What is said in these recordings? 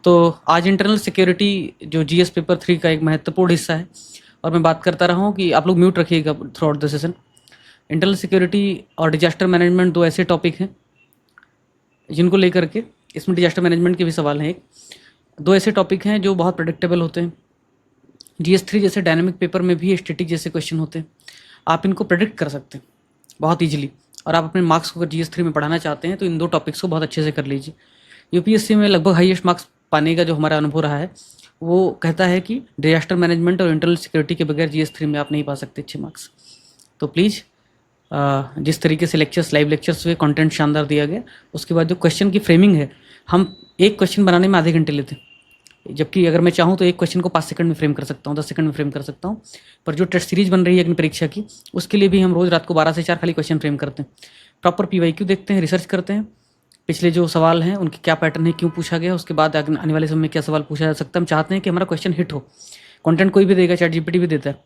तो आज internal security जो जीएस पेपर 3 का एक महत्वपूर्ण हिस्सा है, और मैं बात करता रहा हूँ कि आप लोग म्यूट रखिएगा through out the session. Internal security और डिजास्टर मैनेजमेंट दो ऐसे टॉपिक हैं जिनको लेकर के इसमें डिजास्टर मैनेजमेंट के भी सवाल हैं। एक दो ऐसे टॉपिक हैं जो बहुत प्रेडिक्टेबल होते हैं। GS3 जैसे डायनामिक पेपर में भी स्टैटिक जैसे क्वेश्चन होते हैं, आप इनको प्रेडिक्ट कर सकते हैं बहुत ईजिली। और आप अपने मार्क्स को अगर GS3 में पढ़ाना चाहते हैं तो इन दो टॉपिक्स को बहुत अच्छे से कर लीजिए। यूपीएससी में लगभग हाईएस्ट मार्क्स पाने का जो हमारा अनुभव रहा है वो कहता है कि डिजास्टर मैनेजमेंट और इंटरनल सिक्योरिटी के बगैर GS3 में आप नहीं पा सकते अच्छे मार्क्स। तो प्लीज़ जिस तरीके से लेक्चर्स, लाइव लेक्चर्स हुए, कंटेंट शानदार दिया गया, उसके बाद जो क्वेश्चन की फ्रेमिंग है, हम एक क्वेश्चन बनाने में आधे घंटे लेते हैं, जबकि अगर मैं चाहूँ तो एक क्वेश्चन को 5 सेकंड में फ्रेम कर सकता हूँ, 10 सेकंड में फ्रेम कर सकता हूँ। पर जो टेस्ट सीरीज बन रही है अग्नि परीक्षा की, उसके लिए भी हम रोज़ रात को 12 से 4 खाली क्वेश्चन फ्रेम करते हैं। प्रॉपर PYQ देखते हैं, रिसर्च करते हैं, पिछले जो सवाल हैं उनके क्या पैटर्न है, क्यों पूछा गया, उसके बाद आने वाले समय में क्या सवाल पूछा जा सकता है। हम चाहते हैं कि हमारा क्वेश्चन हिट हो। कंटेंट कोई भी देगा, ChatGPT भी देता है,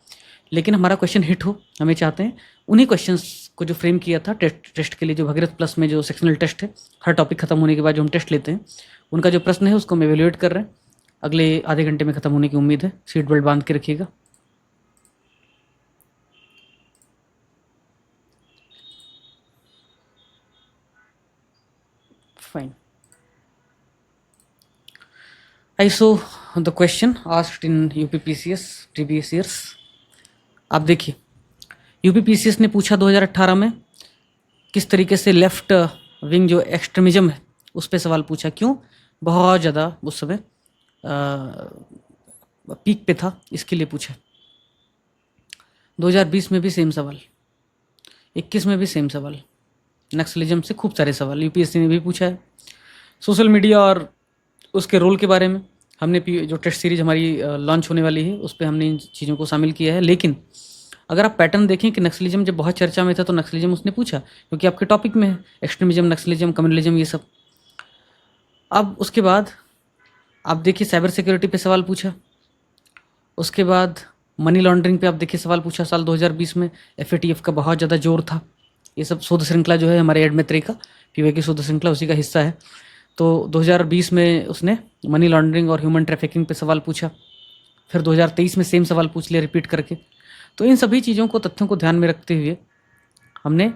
लेकिन हमारा क्वेश्चन हिट हो। हमें चाहते हैं उन्हीं क्वेश्चंस को जो फ्रेम किया था टेस्ट के लिए, जो भगीरथ प्लस में जो सेक्शनल टेस्ट है, हर टॉपिक खत्म होने के बाद जो हम टेस्ट लेते हैं, उनका जो प्रश्न है उसको हम एवेल्युएट कर रहे हैं। अगले आधे घंटे में खत्म होने की उम्मीद है। सीट बेल्ट बांध के रखिएगा। Fine. I saw the question asked in UPPCS previous years। आप देखिए, UPPCS ने पूछा 2018 में किस तरीके से लेफ्ट विंग जो एक्सट्रीमिज्म है उस पर सवाल पूछा। क्यों? बहुत ज़्यादा उस समय पीक पे था, इसके लिए पूछा। 2020 में भी सेम सवाल, 21 में भी सेम सवाल, नक्सलिज्म से खूब सारे सवाल यूपीएससी ने भी पूछा है। सोशल मीडिया और उसके रोल के बारे में हमने जो टेस्ट सीरीज हमारी लॉन्च होने वाली है उस पर हमने इन चीज़ों को शामिल किया है। लेकिन अगर आप पैटर्न देखें कि नक्सलिज्म जब बहुत चर्चा में था तो नक्सलिज्म उसने पूछा, क्योंकि आपके टॉपिक में है एक्सट्रीमिज्म, नक्सलिज्म, कम्युनलिज्म, ये सब। अब उसके बाद आप देखिए साइबर सिक्योरिटी पे सवाल पूछा, उसके बाद मनी लॉन्ड्रिंग पे आप देखिए सवाल पूछा साल 2020 में। FATF का बहुत ज़्यादा जोर था। ये सब शोध श्रृंखला जो है हमारे एडमित्री का PY की शोध श्रृंखला उसी का हिस्सा है। तो 2020 में उसने मनी लॉन्ड्रिंग और ह्यूमन ट्रैफिकिंग पे सवाल पूछा। फिर 2023 में सेम सवाल पूछ लिया रिपीट करके। तो इन सभी चीज़ों को, तथ्यों को ध्यान में रखते हुए हमने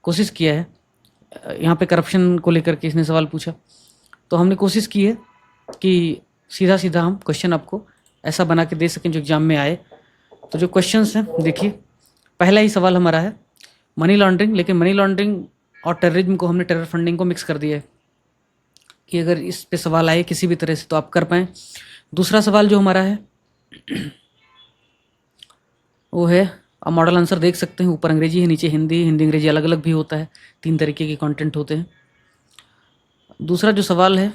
कोशिश किया है। यहाँ पे करप्शन को लेकर के इसने सवाल पूछा, तो हमने कोशिश की है कि सीधा सीधा हम क्वेश्चन आपको ऐसा बना के दे सकें जो एग्जाम में आए। तो जो क्वेश्चंस हैं देखिए, पहला ही सवाल हमारा है मनी लॉन्ड्रिंग, लेकिन मनी लॉन्ड्रिंग और टेररिज्म को हमने, टेरर फंडिंग को मिक्स कर दिया है कि अगर इस पे सवाल आए किसी भी तरह से तो आप कर पाएँ। दूसरा सवाल जो हमारा है वो है, आप मॉडल आंसर देख सकते हैं, ऊपर अंग्रेजी है, नीचे हिंदी। हिंदी अंग्रेजी अलग अलग भी होता है, 3 तरीके के कंटेंट होते हैं। दूसरा जो सवाल है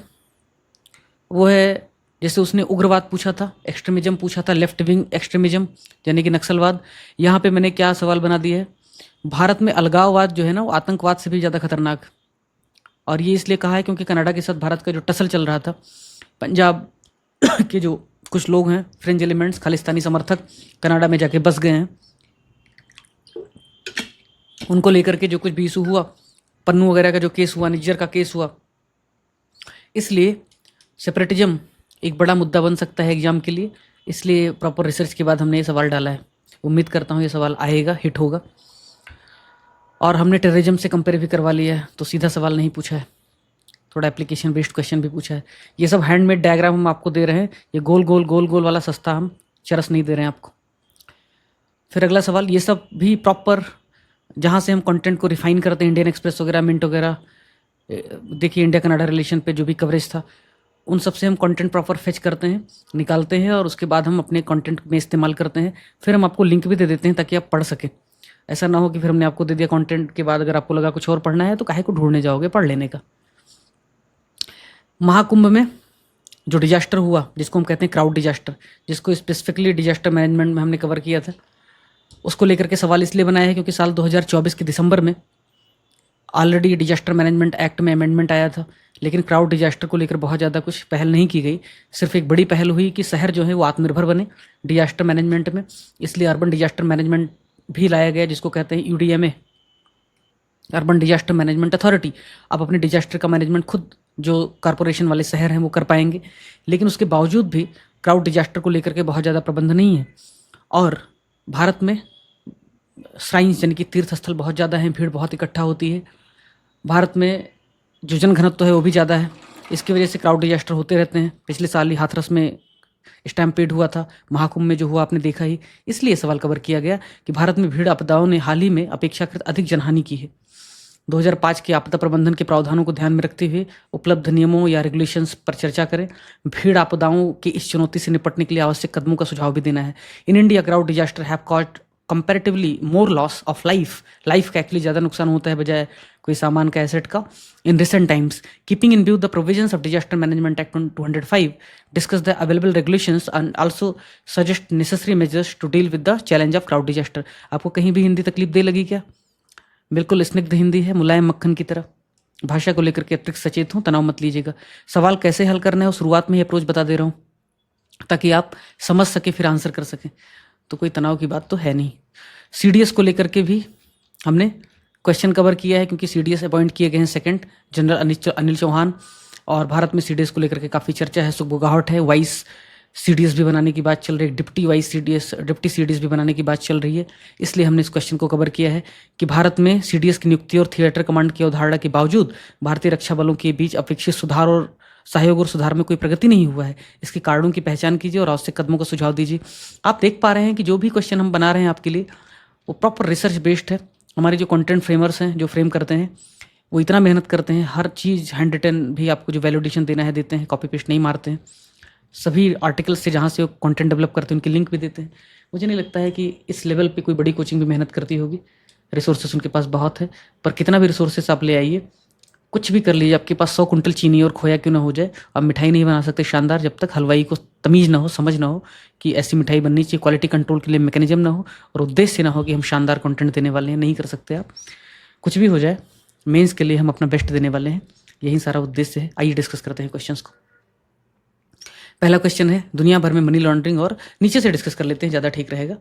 वो है, जैसे उसने उग्रवाद पूछा था, एक्सट्रीमिज्म पूछा था, लेफ्ट विंग एक्सट्रीमिज्म यानी कि नक्सलवाद। यहाँ पे मैंने क्या सवाल बना दिया है, भारत में अलगाववाद जो है ना वो आतंकवाद से भी ज़्यादा खतरनाक। और ये इसलिए कहा है क्योंकि कनाडा के साथ भारत का जो टसल चल रहा था, पंजाब के जो कुछ लोग हैं, फ्रेंच एलिमेंट्स, खालिस्तानी समर्थक, कनाडा में जाके बस गए हैं, उनको लेकर के जो कुछ भी इशू हुआ, पन्नू वगैरह का जो केस हुआ, निज्जर का केस हुआ, इसलिए सेपरेटिज्म एक बड़ा मुद्दा बन सकता है एग्जाम के लिए। इसलिए प्रॉपर रिसर्च के बाद हमने ये सवाल डाला है। उम्मीद करता हूँ ये सवाल आएगा, हिट होगा। और हमने टेररिज्म से कंपेयर भी करवा लिया है, तो सीधा सवाल नहीं पूछा है, थोड़ा एप्लीकेशन बेस्ड क्वेश्चन भी पूछा है। ये सब हैंडमेड डायग्राम हम आपको दे रहे हैं, ये गोल गोल गोल गोल वाला सस्ता हम चरस नहीं दे रहे हैं आपको। फिर अगला सवाल, ये सब भी प्रॉपर जहाँ से हम कंटेंट को रिफाइन करते हैं, इंडियन एक्सप्रेस वगैरह, मिंट वगैरह, देखिए इंडिया कनाडा रिलेशन पे जो भी कवरेज था, उन सब से हम कंटेंट प्रॉपर फेच करते हैं, निकालते हैं, और उसके बाद हम अपने कंटेंट में इस्तेमाल करते हैं। फिर हम आपको लिंक भी दे देते हैं ताकि आप पढ़ सकें। ऐसा ना हो कि फिर हमने आपको दे दिया कंटेंट के बाद अगर आपको लगा कुछ और पढ़ना है तो काहे को ढूंढने जाओगे पढ़ लेने का। महाकुंभ में जो डिजास्टर हुआ, जिसको हम कहते हैं क्राउड डिजास्टर, जिसको स्पेसिफिकली डिजास्टर मैनेजमेंट में हमने कवर किया था, उसको लेकर के सवाल इसलिए बनाया है क्योंकि साल 2024 के दिसंबर में ऑलरेडी डिजास्टर मैनेजमेंट एक्ट में अमेंडमेंट आया था, लेकिन क्राउड डिजास्टर को लेकर बहुत ज़्यादा कुछ पहल नहीं की गई। सिर्फ एक बड़ी पहल हुई कि शहर जो है वो आत्मनिर्भर बने डिजास्टर मैनेजमेंट में, इसलिए अर्बन डिजास्टर मैनेजमेंट भी लाया गया, जिसको कहते हैं UDMA, urban disaster management authority. आप अपने डिजास्टर का मैनेजमेंट खुद जो कॉरपोरेशन वाले शहर हैं वो कर पाएंगे, लेकिन उसके बावजूद भी क्राउड डिजास्टर को लेकर के बहुत ज़्यादा प्रबंध नहीं है। और भारत में श्राइन्स यानी कि तीर्थ स्थल बहुत ज़्यादा हैं, भीड़ बहुत इकट्ठा होती है, भारत में जो जनघनत्व है वो भी ज़्यादा है, इसकी वजह से क्राउड डिजास्टर होते रहते हैं। पिछले साल ही हाथरस में स्टैम्पेड हुआ था, महाकुंभ में जो हुआ आपने देखा ही। इसलिए सवाल कवर किया गया कि भारत में भीड़ आपदाओं ने हाल ही में अपेक्षाकृत अधिक जनहानि की है। 2005 के आपदा प्रबंधन के प्रावधानों को ध्यान में रखते हुए उपलब्ध नियमों या रेगुलेशंस पर चर्चा करें। भीड़ आपदाओं की इस चुनौती से निपटने के लिए आवश्यक कदमों का सुझाव भी देना है। In India crowd disaster have caused comparatively more loss of life का एक्चुअली ज़्यादा नुकसान होता है बजाय कोई सामान का, एसेट का। In recent times keeping in view the provisions of Disaster Management Act 205 discuss the available regulations and also suggest necessary measures to deal with the challenge of crowd disaster. आपको कहीं भी हिंदी तकलीफ दे लगी क्या? बिल्कुल स्निग्ध हिंदी है, मुलायम मक्खन की तरह। भाषा को लेकर के अतिरिक्त सचेत हूँ, तनाव मत लीजिएगा। सवाल कैसे हल करना है वो शुरुआत में ही अप्रोच बता दे रहा हूँ ताकि आप समझ सके फिर आंसर कर सकें, तो कोई तनाव की बात तो है नहीं। सीडीएस को लेकर के भी हमने क्वेश्चन कवर किया है, क्योंकि सीडीएस अपॉइंट किए गए हैं सेकंड जनरल अनिल चौहान, और भारत में सीडीएस को लेकर के काफ़ी चर्चा है, सुगबुगाहट है। वाइस सीडीएस भी बनाने की बात चल रही है, डिप्टी सीडीएस भी बनाने की बात चल रही है। इसलिए हमने इस क्वेश्चन को कवर किया है कि भारत में सीडीएस की नियुक्ति और थिएटर कमांड की अवधारणा के बावजूद भारतीय रक्षा बलों के बीच अपेक्षित सुधार और सहयोग और सुधार में कोई प्रगति नहीं हुआ है। इसके कारणों की पहचान कीजिए और आवश्यक कदमों का सुझाव दीजिए। आप देख पा रहे हैं कि जो भी क्वेश्चन हम बना रहे हैं आपके लिए वो प्रॉपर रिसर्च बेस्ड है। हमारे जो कंटेंट फ्रेमर्स हैं, जो फ्रेम करते हैं, वो इतना मेहनत करते हैं, हर चीज़ हैंड रिटन भी आपको जो वैलिडेशन देना है देते हैं, कॉपी पेस्ट नहीं मारते हैं। सभी आर्टिकल्स से जहाँ से वो कंटेंट डेवलप करते हैं उनकी लिंक भी देते हैं। मुझे नहीं लगता है कि इस लेवल पे कोई बड़ी कोचिंग भी मेहनत करती होगी। रिसोर्सेस उनके पास बहुत है, पर कितना भी रिसोर्सेस आप ले आइए, कुछ भी कर लीजिए, आपके पास 100 कुंटल चीनी और खोया क्यों ना हो जाए, आप मिठाई नहीं बना सकते शानदार जब तक हलवाई को तमीज़ ना हो, समझ ना हो कि ऐसी मिठाई बननी चाहिए, क्वालिटी कंट्रोल के लिए मैकेनिज्म ना हो और उद्देश्य ना हो कि हम शानदार कंटेंट देने वाले हैं। नहीं कर सकते आप, कुछ भी हो जाए, मेंस के लिए हम अपना बेस्ट देने वाले हैं, यही सारा उद्देश्य है। आइए डिस्कस करते हैं क्वेश्चंस को। पहला क्वेश्चन है दुनिया भर में मनी लॉन्ड्रिंग, और नीचे से डिस्कस कर लेते हैं, ज़्यादा ठीक रहेगा।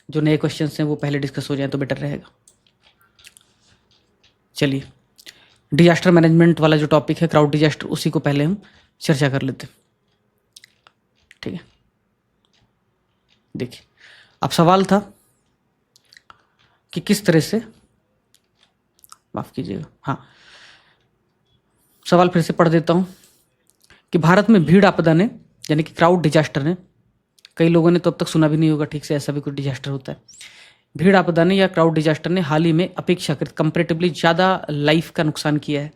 जो नए क्वेश्चन हैं वो पहले डिस्कस हो जाए तो बेटर रहेगा। चलिए, डिजास्टर मैनेजमेंट वाला जो टॉपिक है क्राउड डिजास्टर, उसी को पहले हम चर्चा कर लेते हैं, ठीक है। देखिए, अब सवाल था कि किस तरह से, माफ कीजिएगा, हाँ, सवाल फिर से पढ़ देता हूँ कि भारत में भीड़ आपदा ने यानी कि क्राउड डिजास्टर ने, कई लोगों ने तो अब तक सुना भी नहीं होगा ठीक से ऐसा भी कोई डिजास्टर होता है। भीड़ आपदा ने या क्राउड डिजास्टर ने हाल ही में अपेक्षाकृत कंपैरेटिवली ज़्यादा लाइफ का नुकसान किया है।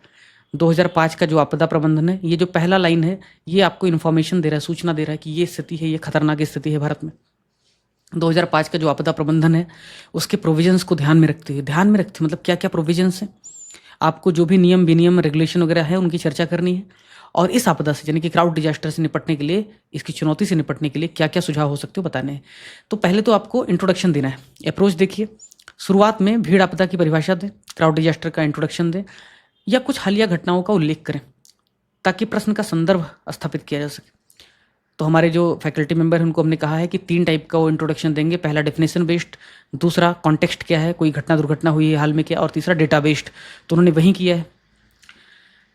2005 का जो आपदा प्रबंधन है, ये जो पहला लाइन है, ये आपको इन्फॉर्मेशन दे रहा है, सूचना दे रहा है कि ये स्थिति है, ये खतरनाक स्थिति है भारत में। 2005 का जो आपदा प्रबंधन है उसके प्रोविजंस को ध्यान में रखते हुए मतलब क्या क्या प्रोविजंस हैं, आपको जो भी नियम विनियम रेगुलेशन वगैरह है उनकी चर्चा करनी है, और इस आपदा से यानी कि क्राउड डिजास्टर से निपटने के लिए, इसकी चुनौती से निपटने के लिए क्या क्या सुझाव हो सकते हो बताने हैं। तो पहले तो आपको इंट्रोडक्शन देना है, अप्रोच देखिए। शुरुआत में भीड़ आपदा की परिभाषा दें, क्राउड डिजास्टर का इंट्रोडक्शन दें, या कुछ हालिया घटनाओं का उल्लेख करें ताकि प्रश्न का संदर्भ स्थापित किया जा सके। तो हमारे जो फैकल्टी मेंबर हैं उनको हमने कहा है कि 3 टाइप का वो इंट्रोडक्शन देंगे। पहला डेफिनेशन बेस्ड, दूसरा कॉन्टेक्स्ट क्या है, कोई घटना दुर्घटना हुई है हाल में क्या, और तीसरा डेटा बेस्ड। तो उन्होंने वही किया है।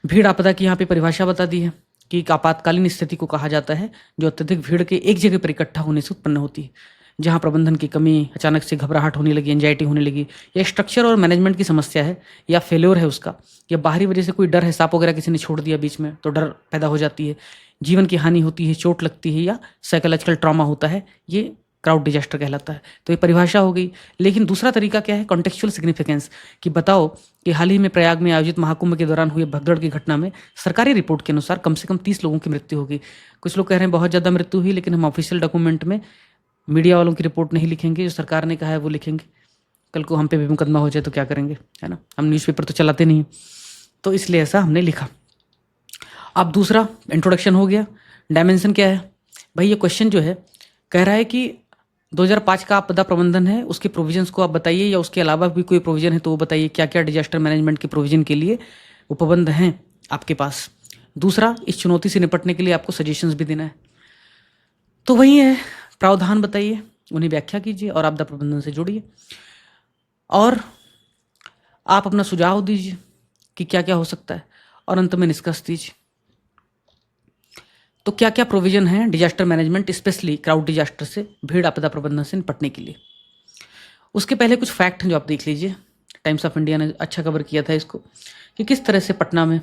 भीड़ आपदा की यहाँ पे परिभाषा बता दी है कि एक आपातकालीन स्थिति को कहा जाता है जो अत्यधिक भीड़ के एक जगह पर इकट्ठा होने से उत्पन्न होती है, जहाँ प्रबंधन की कमी, अचानक से घबराहट होने लगी, एंजाइटी होने लगी, या स्ट्रक्चर और मैनेजमेंट की समस्या है, या फेल्योर है उसका, या बाहरी वजह से कोई डर है, सांप वगैरह किसी ने छोड़ दिया बीच में तो डर पैदा हो जाती है, जीवन की हानि होती है, चोट लगती है, या साइकोलॉजिकल ट्रॉमा होता है, ये क्राउड डिजास्टर कहलाता है। तो ये परिभाषा हो गई। लेकिन दूसरा तरीका क्या है, कॉन्टेक्चुअल सिग्निफिकेंस, कि बताओ कि हाल ही में प्रयाग में आयोजित महाकुंभ के दौरान हुई भगदड़ की घटना में सरकारी रिपोर्ट के अनुसार कम से कम 30 लोगों की मृत्यु होगी। कुछ लोग कह रहे हैं बहुत ज़्यादा मृत्यु हुई, लेकिन हम ऑफिशियल डॉक्यूमेंट में मीडिया वालों की रिपोर्ट नहीं लिखेंगे, जो सरकार ने कहा है वो लिखेंगे। कल को हम पे भी मुकदमा हो जाए तो क्या करेंगे, है ना, हम न्यूज़पेपर तो चलाते नहीं, तो इसलिए ऐसा हमने लिखा। अब दूसरा इंट्रोडक्शन हो गया। डायमेंशन क्या है भाई, ये क्वेश्चन जो है कह रहा है कि 2005 का आपदा प्रबंधन है, उसके प्रोविजंस को आप बताइए, या उसके अलावा भी कोई प्रोविजन है तो वो बताइए, क्या क्या डिजास्टर मैनेजमेंट के प्रोविजन के लिए उपबंध हैं आपके पास। दूसरा, इस चुनौती से निपटने के लिए आपको सजेशंस भी देना है। तो वही है, प्रावधान बताइए, उन्हें व्याख्या कीजिए और आपदा प्रबंधन से जोड़िए, और आप अपना सुझाव दीजिए कि क्या क्या हो सकता है, और अंत में निष्कर्ष दीजिए। तो क्या क्या प्रोविजन है disaster management specially crowd disaster से, भीड़ आपदा प्रबंधन से निपटने के लिए। उसके पहले कुछ फैक्ट हैं जो आप देख लीजिए। टाइम्स ऑफ इंडिया ने अच्छा कवर किया था इसको कि किस तरह से पटना में,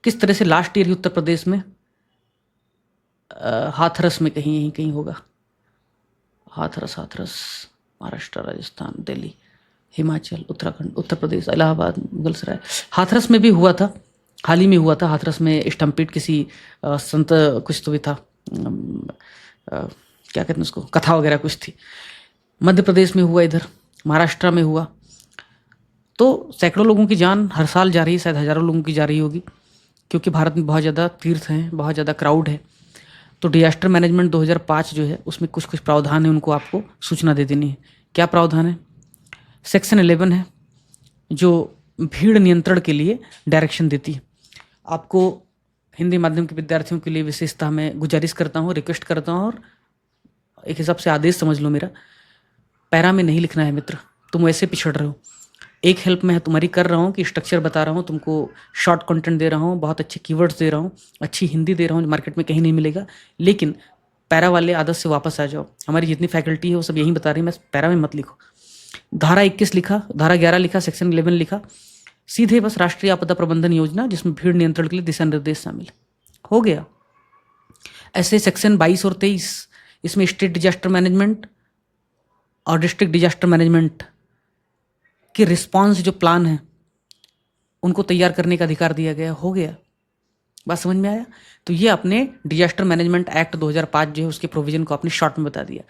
किस तरह से लास्ट ईयर ही उत्तर प्रदेश में हाथरस में कहीं यहीं कहीं होगा, हाथरस महाराष्ट्र, राजस्थान, दिल्ली, हिमाचल, उत्तराखंड, उत्तर प्रदेश, इलाहाबाद, मुगलसराय, हाथरस में भी हुआ था, हाल ही में हुआ था। हाथरस में स्टम्पीट किसी संत कुछ तो भी था, क्या कहते हैं उसको, कथा वगैरह कुछ थी। मध्य प्रदेश में हुआ, इधर महाराष्ट्र में हुआ। तो सैकड़ों लोगों की जान हर साल जा रही है, शायद हज़ारों लोगों की जा रही होगी, क्योंकि भारत में बहुत ज़्यादा तीर्थ हैं, बहुत ज़्यादा क्राउड है। तो डिजास्टर मैनेजमेंट 2005 जो है उसमें कुछ कुछ प्रावधान है, उनको आपको सूचना दे देनी है। क्या प्रावधान है? सेक्शन 11 है जो भीड़ नियंत्रण के लिए डायरेक्शन देती है। आपको हिंदी माध्यम के विद्यार्थियों के लिए विशेषतः मैं गुजारिश करता हूँ, रिक्वेस्ट करता हूँ, और एक हिसाब से आदेश समझ लो मेरा, पैरा में नहीं लिखना है मित्र, तुम वैसे पिछड़ रहे हो। एक हेल्प मैं तुम्हारी कर रहा हूँ कि स्ट्रक्चर बता रहा हूँ तुमको, शॉर्ट कंटेंट दे रहा हूँ, बहुत अच्छे कीवर्ड्स दे रहा हूँ, अच्छी हिंदी दे रहा हूँ जो मार्केट में कहीं नहीं मिलेगा। लेकिन पैरा वाले आदत से वापस आ जाओ। हमारी जितनी फैकल्टी है वो सब यही बता रही है, मैं पैरा में मत लिखो। धारा 21 लिखा, धारा 11 लिखा, सेक्शन 11 लिखा, सीधे बस राष्ट्रीय आपदा प्रबंधन योजना जिसमें भीड़ नियंत्रण के लिए दिशा निर्देश शामिल हो गया। ऐसे सेक्शन 22 और 23 इसमें स्टेट डिजास्टर मैनेजमेंट और डिस्ट्रिक्ट डिजास्टर मैनेजमेंट के रिस्पॉन्स जो प्लान है उनको तैयार करने का अधिकार दिया गया। हो गया, बात समझ में आया? तो ये आपने डिजास्टर मैनेजमेंट एक्ट 2005 जो है उसके प्रोविजन को आपने शॉर्ट में बता दिया।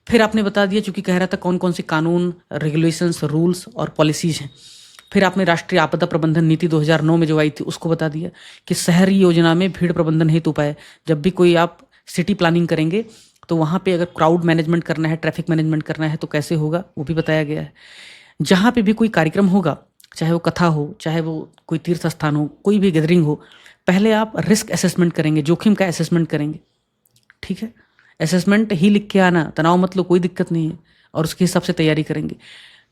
फिर आपने बता दिया, चूंकि कह रहा था कौन कौन से कानून, रेगुलेशंस, रूल्स और पॉलिसीज हैं। फिर आपने राष्ट्रीय आपदा प्रबंधन नीति 2009 में जो आई थी उसको बता दिया कि शहरी योजना में भीड़ प्रबंधन हेतु उपाय। जब भी कोई आप सिटी प्लानिंग करेंगे तो वहाँ पे अगर क्राउड मैनेजमेंट करना है, ट्रैफिक मैनेजमेंट करना है तो कैसे होगा वो भी बताया गया है। जहाँ पे भी कोई कार्यक्रम होगा, चाहे वो कथा हो, चाहे वो कोई तीर्थ स्थान हो, कोई भी गैदरिंग हो, पहले आप रिस्क असेसमेंट करेंगे, जोखिम का असेसमेंट करेंगे। ठीक है, असेसमेंट ही लिख के आना, तनाव मतलब कोई दिक्कत नहीं है, और उसके हिसाब से तैयारी करेंगे।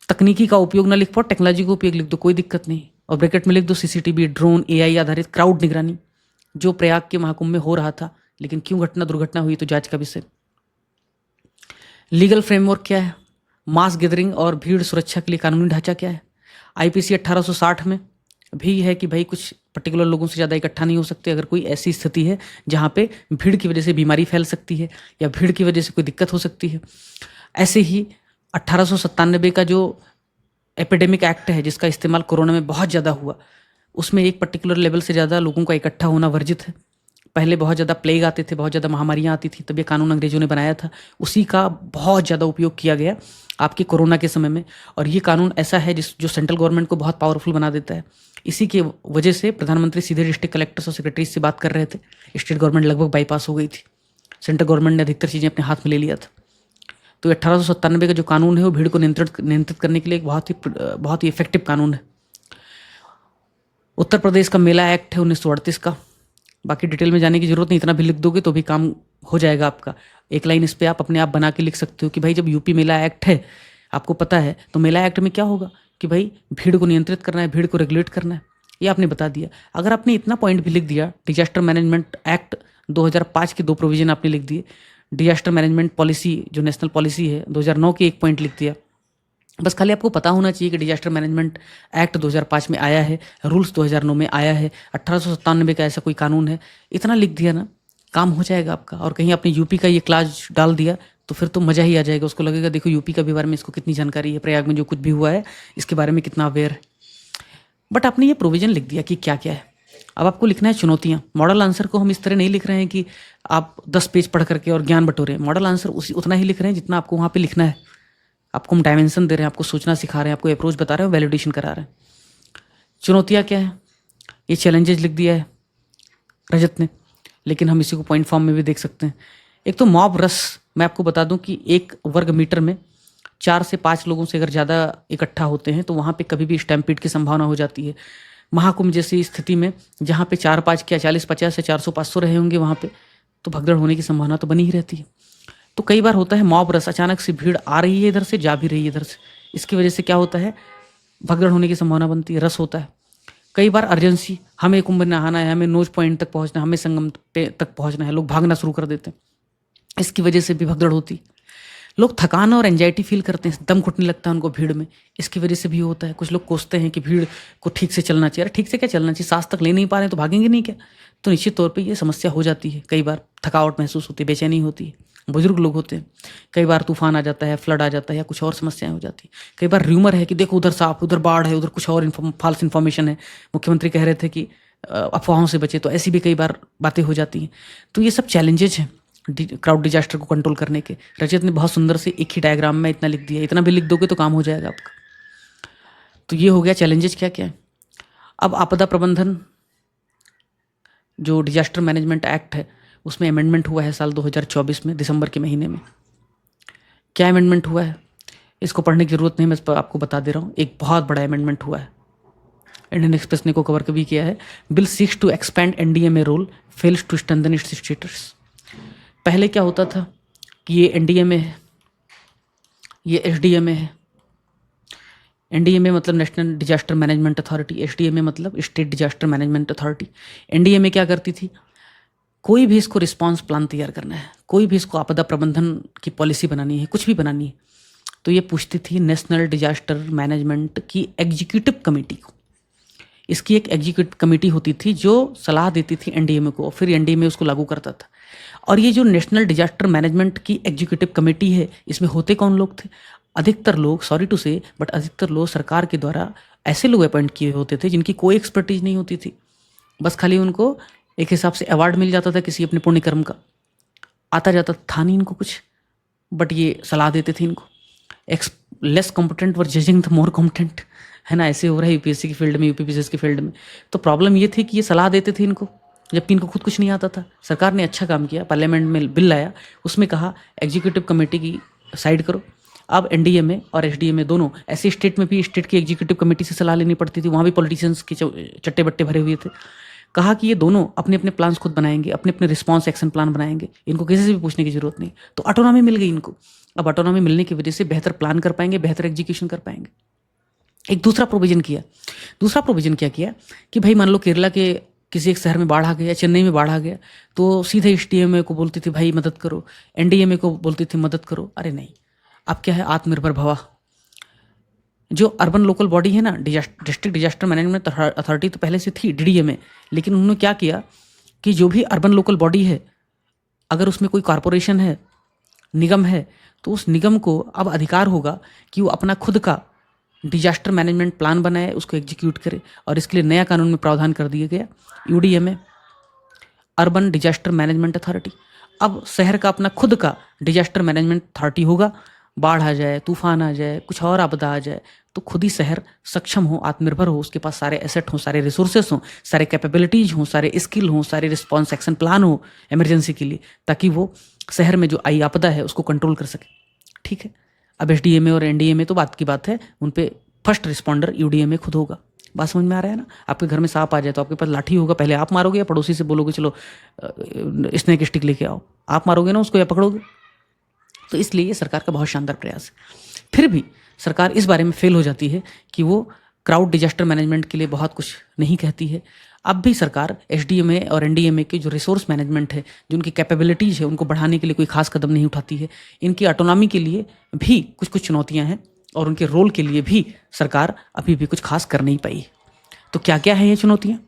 तकनीकी का उपयोग ना लिख पाओ, टेक्नोलॉजी का उपयोग लिख दो, कोई दिक्कत नहीं। और ब्रैकेट में लिख दो सीसीटीवी, ड्रोन, एआई आधारित क्राउड निगरानी, जो प्रयाग के महाकुंभ में हो रहा था, लेकिन क्यों दुर्घटना हुई तो जांच का विषय। लीगल फ्रेमवर्क क्या है, मास गैदरिंग और भीड़ सुरक्षा के लिए कानूनी ढांचा क्या है। आईपीसी 1860 में भी है कि भाई कुछ पर्टिकुलर लोगों से ज़्यादा इकट्ठा नहीं हो सकते अगर कोई ऐसी स्थिति है जहाँ पे भीड़ की वजह से बीमारी फैल सकती है या भीड़ की वजह से कोई दिक्कत हो सकती है। ऐसे ही 1897 का जो एपिडेमिक एक्ट है जिसका इस्तेमाल कोरोना में बहुत ज़्यादा हुआ, उसमें एक पर्टिकुलर लेवल से ज़्यादा लोगों का इकट्ठा होना वर्जित है। पहले बहुत ज़्यादा प्लेग आते थे, बहुत ज़्यादा महामारियाँ आती थी, तब ये कानून अंग्रेजों ने बनाया था। उसी का बहुत ज़्यादा उपयोग किया गया आपके कोरोना के समय में, और ये कानून ऐसा है जो सेंट्रल गवर्नमेंट को बहुत पावरफुल बना देता है। इसी की वजह से प्रधानमंत्री सीधे डिस्ट्रिक्ट कलेक्टर्स और सेक्रेटरीज से बात कर रहे थे। स्टेट गवर्नमेंट लगभग बाईपास हो गई थी, सेंट्रल गवर्नमेंट ने अधिकतर चीज़ें अपने हाथ में ले लिया था। तो 1897 का जो कानून है वो भीड़ को नियंत्रित करने के लिए एक बहुत ही इफेक्टिव कानून है। उत्तर प्रदेश का मेला एक्ट है 1938 का। बाकी डिटेल में जाने की जरूरत नहीं, इतना भी लिख दोगे तो भी काम हो जाएगा आपका। एक लाइन इस पर आप अपने आप बना के लिख सकते हो कि भाई जब यूपी मेला एक्ट है, आपको पता है, तो मेला एक्ट में क्या होगा कि भाई भीड़ को नियंत्रित करना है, भीड़ को रेगुलेट करना है, ये आपने बता दिया। अगर आपने इतना पॉइंट भी लिख दिया, डिजास्टर मैनेजमेंट एक्ट 2005 के 2 प्रोविजन आपने लिख दिए, डिजास्टर मैनेजमेंट पॉलिसी जो नेशनल पॉलिसी है 2009 के 1 पॉइंट लिख दिया, बस खाली आपको पता होना चाहिए कि डिजास्टर मैनेजमेंट एक्ट 2005 में आया है, रूल्स 2009 में आया है, 1897 का ऐसा कोई कानून है, इतना लिख दिया ना, काम हो जाएगा आपका। और कहीं आपने यूपी का ये क्लास डाल दिया तो फिर तो मज़ा ही आ जाएगा, उसको लगेगा देखो यूपी का भी बारे में इसको कितनी जानकारी है, प्रयाग में जो कुछ भी हुआ है इसके बारे में कितना अवेयर है। बट आपने ये प्रोविजन लिख दिया कि क्या क्या है। अब आपको लिखना है चुनौतियाँ। मॉडल आंसर को हम इस तरह नहीं लिख रहे हैं कि आप 10 पेज पढ़ करके और ज्ञान बटोरे। मॉडल आंसर उतना ही लिख रहे हैं जितना आपको वहाँ पे लिखना है। आपको हम डायमेंशन दे रहे हैं, आपको सोचना सिखा रहे हैं, आपको अप्रोच बता रहे हैं, वैलिडेशन करा रहे हैं। चुनौतियाँ क्या है, ये चैलेंजेस लिख दिया है रजत ने, लेकिन हम इसी को पॉइंट फॉर्म में भी देख सकते हैं। एक तो मॉब रश, मैं आपको बता दूं कि 1 वर्ग मीटर में 4 से 5 लोगों से अगर ज़्यादा इकट्ठा होते हैं तो वहाँ पे कभी भी स्टैम्पीड की संभावना हो जाती है। महाकुंभ जैसी स्थिति में जहाँ पे 4-5 क्या 40-50 से 400-500 रहे होंगे वहाँ पे, तो भगदड़ होने की संभावना तो बनी ही रहती है। तो कई बार होता है मॉब रश, अचानक से भीड़ आ रही है इधर से, जा भी रही है इधर से, इसकी वजह से क्या होता है, भगदड़ होने की संभावना बनती है, रस होता है। कई बार अर्जेंसी, हमें कुंभ नहाना है, हमें नोज पॉइंट तक पहुंचना है, हमें संगम पे तक पहुंचना है, लोग भागना शुरू कर देते हैं। इसकी वजह से भी भगदड़ होती। लोग थकान और एंजाइटी फील करते हैं, दम घुटने लगता है उनको भीड़ में, इसकी वजह से भी होता है। कुछ लोग कोसते हैं कि भीड़ को ठीक से चलना चाहिए। अरे ठीक से क्या चलना चाहिए, सांस तक ले नहीं पा रहे हैं तो भागेंगे नहीं क्या? तो निश्चित तौर पे ये समस्या हो जाती है। कई बार थकावट महसूस होती है, बेचैनी होती है, बुजुर्ग लोग होते हैं। कई बार तूफान आ जाता है, फ्लड आ जाता है, या कुछ और समस्याएं हो जाती है। कई बार र्यूमर है कि देखो उधर सांप, उधर बाढ़ है, उधर कुछ और फॉल्स इन्फॉर्मेशन है, मुख्यमंत्री कह रहे थे कि अफवाहों से बचे, तो ऐसी भी कई बार बातें हो जाती हैं। तो ये सब चैलेंजेज हैं क्राउड डिजास्टर को कंट्रोल करने के। रजत ने बहुत सुंदर से एक ही डायग्राम में इतना लिख दिया, इतना भी लिख दोगे तो काम हो जाएगा आपका। तो ये हो गया चैलेंजेस क्या क्या है। अब आपदा प्रबंधन जो डिजास्टर मैनेजमेंट एक्ट है उसमें अमेंडमेंट हुआ है साल 2024 में, दिसंबर के महीने में। क्या अमेंडमेंट हुआ है इसको पढ़ने की जरूरत नहीं, मैं आपको बता दे रहा हूँ। एक बहुत बड़ा अमेंडमेंट हुआ है, इंडियन एक्सप्रेस ने को कवर भी किया है। Bill seeks to expand NDMA role, fails to strengthen its status. पहले क्या होता था कि ये एनडीएमए है, ये एसडीएमए है। एनडीएमए मतलब national disaster management authority, SDMA मतलब state disaster management authority. NDMA क्या करती थी, कोई भी इसको रिस्पांस प्लान तैयार करना है, कोई भी इसको आपदा प्रबंधन की पॉलिसी बनानी है, कुछ भी बनानी है, तो ये पूछती थी नेशनल डिजास्टर मैनेजमेंट की एग्जीक्यूटिव कमेटी को। इसकी एक एग्जीक्यूटिव कमेटी होती थी जो सलाह देती थी एनडीएमए को, फिर एनडीएमए उसको लागू करता था। और ये जो नेशनल डिजास्टर मैनेजमेंट की एग्जीक्यूटिव कमेटी है, इसमें होते कौन लोग थे? अधिकतर लोग, सॉरी टू से, बट अधिकतर लोग सरकार के द्वारा ऐसे लोग अपॉइंट किए होते थे जिनकी कोई एक्सपर्टीज नहीं होती थी। बस खाली उनको एक हिसाब से अवार्ड मिल जाता था किसी अपने पुण्य कर्म का, आता जाता था नहीं इनको कुछ, बट ये सलाह देते थे इनको। Less competent were judging the more competent, है ना? ऐसे हो रहा है यूपीएससी की फील्ड में, यूपीपीसीएस की फील्ड में। तो प्रॉब्लम ये थी कि ये सलाह देते थे इनको, जबकि इनको खुद कुछ नहीं आता था। सरकार ने अच्छा काम किया, पार्लियामेंट में बिल लाया, उसमें कहा एग्जीक्यूटिव कमेटी की साइड करो। अब एनडीएमए और एसडीएमए दोनों, ऐसे स्टेट में भी स्टेट की एग्जीक्यूटिव कमेटी से सलाह लेनी पड़ती थी, वहाँ भी पॉलिटिशियंस के चट्टे बट्टे भरे हुए थे। कहा कि ये दोनों अपने अपने प्लान्स खुद बनाएंगे, अपने अपने रिस्पॉन्स एक्शन प्लान बनाएंगे, इनको किसी से भी पूछने की जरूरत नहीं। तो ऑटोनॉमी मिल गई इनको। अब ऑटोनॉमी मिलने की वजह से बेहतर प्लान कर पाएंगे, बेहतर एग्जीक्यूशन कर पाएंगे। एक दूसरा प्रोविजन किया, दूसरा प्रोविजन क्या किया कि भाई मान लो केरला के किसी एक शहर में बाढ़ आ गया, चेन्नई में बाढ़ आ गया, तो सीधे एसडीएमए को बोलती थी भाई मदद करो, एनडीएमए को बोलती थी मदद करो। अरे नहीं, अब क्या है, आत्मनिर्भर भवा। जो अर्बन लोकल बॉडी है ना, डिस्ट्रिक्ट डिजास्टर मैनेजमेंट अथॉरिटी, तो पहले से थी डीडीएमए, लेकिन उन्होंने क्या किया कि जो भी अर्बन लोकल बॉडी है, अगर उसमें कोई कॉरपोरेशन है, निगम है, तो उस निगम को अब अधिकार होगा कि वो अपना खुद का डिजास्टर मैनेजमेंट प्लान बनाए, उसको एग्जीक्यूट करे। और इसके लिए नया कानून में प्रावधान कर दिया गया, यूडीएमए, अर्बन डिजास्टर मैनेजमेंट अथॉरिटी। अब शहर का अपना खुद का डिजास्टर मैनेजमेंट अथॉरिटी होगा। बाढ़ आ जाए, तूफान आ जाए, कुछ और आपदा आ जाए, तो खुद ही शहर सक्षम हो, आत्मनिर्भर हो, उसके पास सारे एसेट हों, सारे रिसोर्सेस हों, सारे कैपेबिलिटीज हों, सारे स्किल हों, सारे रिस्पॉन्स एक्शन प्लान हो इमरजेंसी के लिए, ताकि वो शहर में जो आई आपदा है उसको कंट्रोल कर सके। ठीक है। अब एसडीएमए और एनडीएमए तो बात की बात है, उन पे फर्स्ट रिस्पॉन्डर यूडीएमए खुद होगा। बात समझ में आ रहा है ना? आपके घर में सांप आ जाए तो आपके पास लाठी होगा, पहले आप मारोगे या पड़ोसी से बोलोगे चलो स्नेक स्टिक लेके आओ? आप मारोगे ना उसको या पकड़ोगे? तो इसलिए ये सरकार का बहुत शानदार प्रयास है। फिर भी सरकार इस बारे में फेल हो जाती है कि वो क्राउड डिजास्टर मैनेजमेंट के लिए बहुत कुछ नहीं कहती है। अब भी सरकार एसडीएमए और एनडीएमए के जो रिसोर्स मैनेजमेंट है, जो उनकी कैपेबिलिटीज़ है, उनको बढ़ाने के लिए कोई खास कदम नहीं उठाती है। इनकी ऑटोनॉमी के लिए भी कुछ कुछ चुनौतियां हैं और उनके रोल के लिए भी सरकार अभी भी कुछ खास कर नहीं पाई। तो क्या क्या है ये चुनौतियाँ?